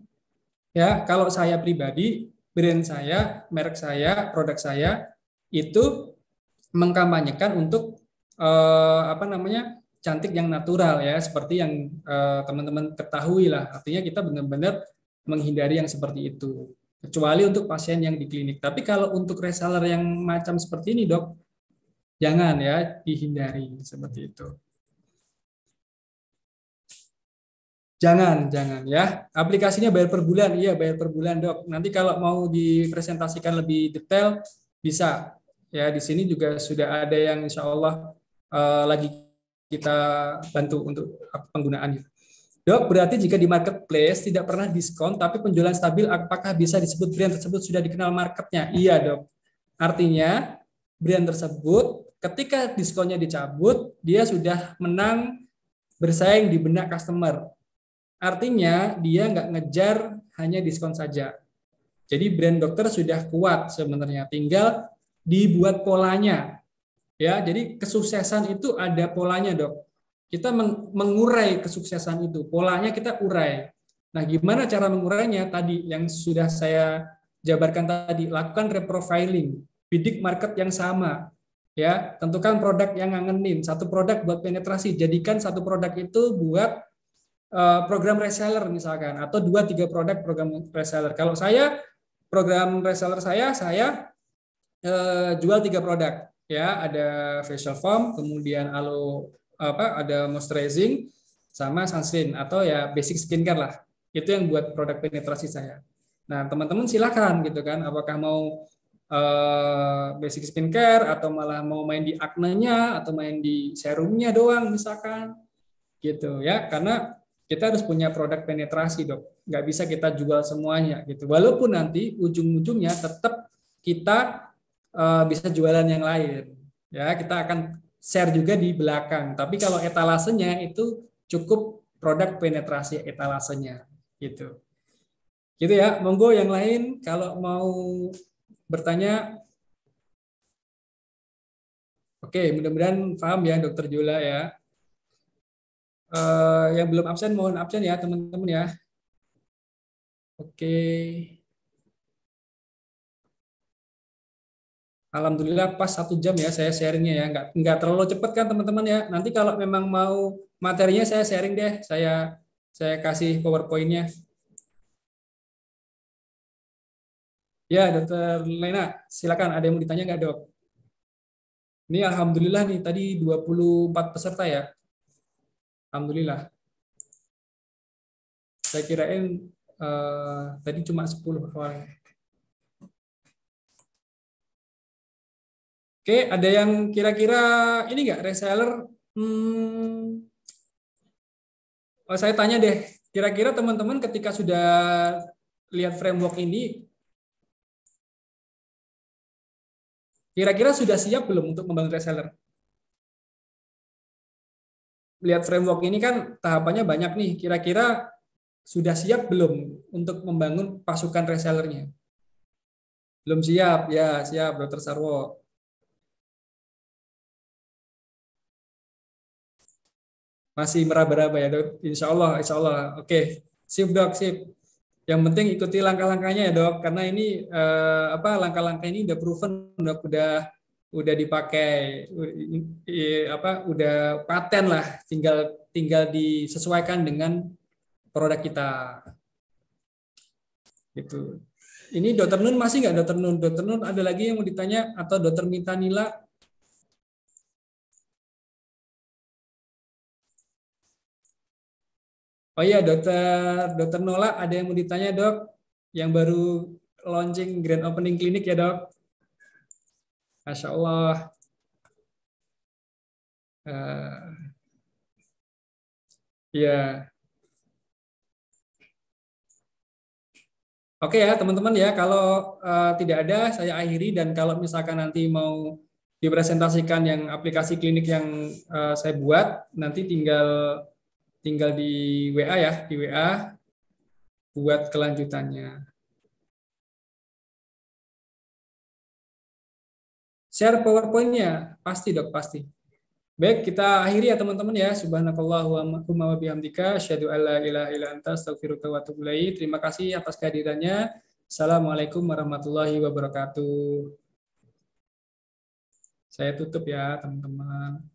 Ya, kalau saya pribadi, brand saya, merek saya, produk saya itu mengkampanyekan untuk apa namanya, cantik yang natural ya, seperti yang teman-teman ketahui lah. Artinya kita benar-benar menghindari yang seperti itu. Kecuali untuk pasien yang di klinik. Tapi kalau untuk reseller yang macam seperti ini, Dok, jangan ya, dihindari seperti itu. Jangan ya. Aplikasinya bayar per bulan, iya bayar per bulan dok. Nanti kalau mau dipresentasikan lebih detail bisa. Ya di sini juga sudah ada yang insya Allah lagi kita bantu untuk penggunaannya. Dok, berarti jika di marketplace tidak pernah diskon, tapi penjualan stabil, apakah bisa disebut brand tersebut sudah dikenal marketnya? Iya dok. Artinya brand tersebut ketika diskonnya dicabut, dia sudah menang bersaing di benak customer. Artinya dia nggak ngejar hanya diskon saja. Jadi brand dokter sudah kuat sebenarnya, tinggal dibuat polanya. Ya, jadi kesuksesan itu ada polanya, Dok. Kita mengurai kesuksesan itu, polanya kita urai. Nah, gimana cara mengurainya? Tadi yang sudah saya jabarkan tadi, lakukan reprofiling, bidik market yang sama. Ya, tentukan produk yang ngangenin, satu produk buat penetrasi, jadikan satu produk itu buat program reseller misalkan, atau 2-3 produk program reseller. Kalau saya program reseller saya jual 3 produk ya, ada facial foam, kemudian ada moisturizing sama sunscreen atau ya basic skincare lah. Itu yang buat produk penetrasi saya. Nah, teman-teman silakan gitu kan, apakah mau basic skincare atau malah mau main di acne-nya atau main di serumnya doang misalkan gitu ya, karena kita harus punya produk penetrasi dok, nggak bisa kita jual semuanya gitu, walaupun nanti ujung-ujungnya tetap kita bisa jualan yang lain ya, kita akan share juga di belakang, tapi kalau etalasenya itu cukup produk penetrasi etalasenya gitu ya. Monggo yang lain kalau mau bertanya. Oke, mudah-mudahan paham ya dokter Jula ya. Yang belum absen mohon absen ya teman-teman ya. Oke. Alhamdulillah pas 1 jam ya saya sharingnya ya. Nggak terlalu cepat kan teman-teman ya. Nanti kalau memang mau materinya saya sharing deh. Saya kasih PowerPoint-nya. Ya, Dokter Lena, silakan. Ada yang mau ditanya nggak, Dok? Ini Alhamdulillah nih, tadi 24 peserta ya. Alhamdulillah. Saya kirain tadi cuma 10 awalnya. Oke, ada yang kira-kira ini nggak reseller? Hmm, saya tanya deh, kira-kira teman-teman ketika sudah lihat framework ini, kira-kira sudah siap belum untuk membangun reseller? Lihat framework ini kan tahapannya banyak nih. Kira-kira sudah siap belum untuk membangun pasukan resellernya? Belum siap, ya siap, Dokter Sarwo. Masih meraba-raba ya, Dok. Insya Allah, Insya Allah. Oke, sip dok, sip. Yang penting ikuti langkah-langkahnya ya dok, karena ini apa langkah-langkah ini udah proven, dok, udah dipakai, apa udah paten lah, tinggal tinggal disesuaikan dengan produk kita. Gitu. Ini Dokter Nun masih nggak Dokter Nun? Dokter Nun ada lagi yang mau ditanya atau Dokter Mita Nila? Oh iya Dokter Nola ada yang mau ditanya dok? Yang baru launching grand opening klinik ya dok? Masya Allah. Ya, oke ya teman-teman ya. Kalau tidak ada saya akhiri, dan kalau misalkan nanti mau dipresentasikan yang aplikasi klinik yang saya buat, nanti tinggal tinggal di WA ya, di WA buat kelanjutannya. Share PowerPoint-nya, pasti dok, pasti. Baik, kita akhiri ya teman-teman ya. Subhanakallahumma wa bihamdika asyhadu an la ilaha illa anta astaghfiruka wa atubu ilaik. Terima kasih atas kehadirannya. Assalamualaikum warahmatullahi wabarakatuh. Saya tutup ya, teman-teman.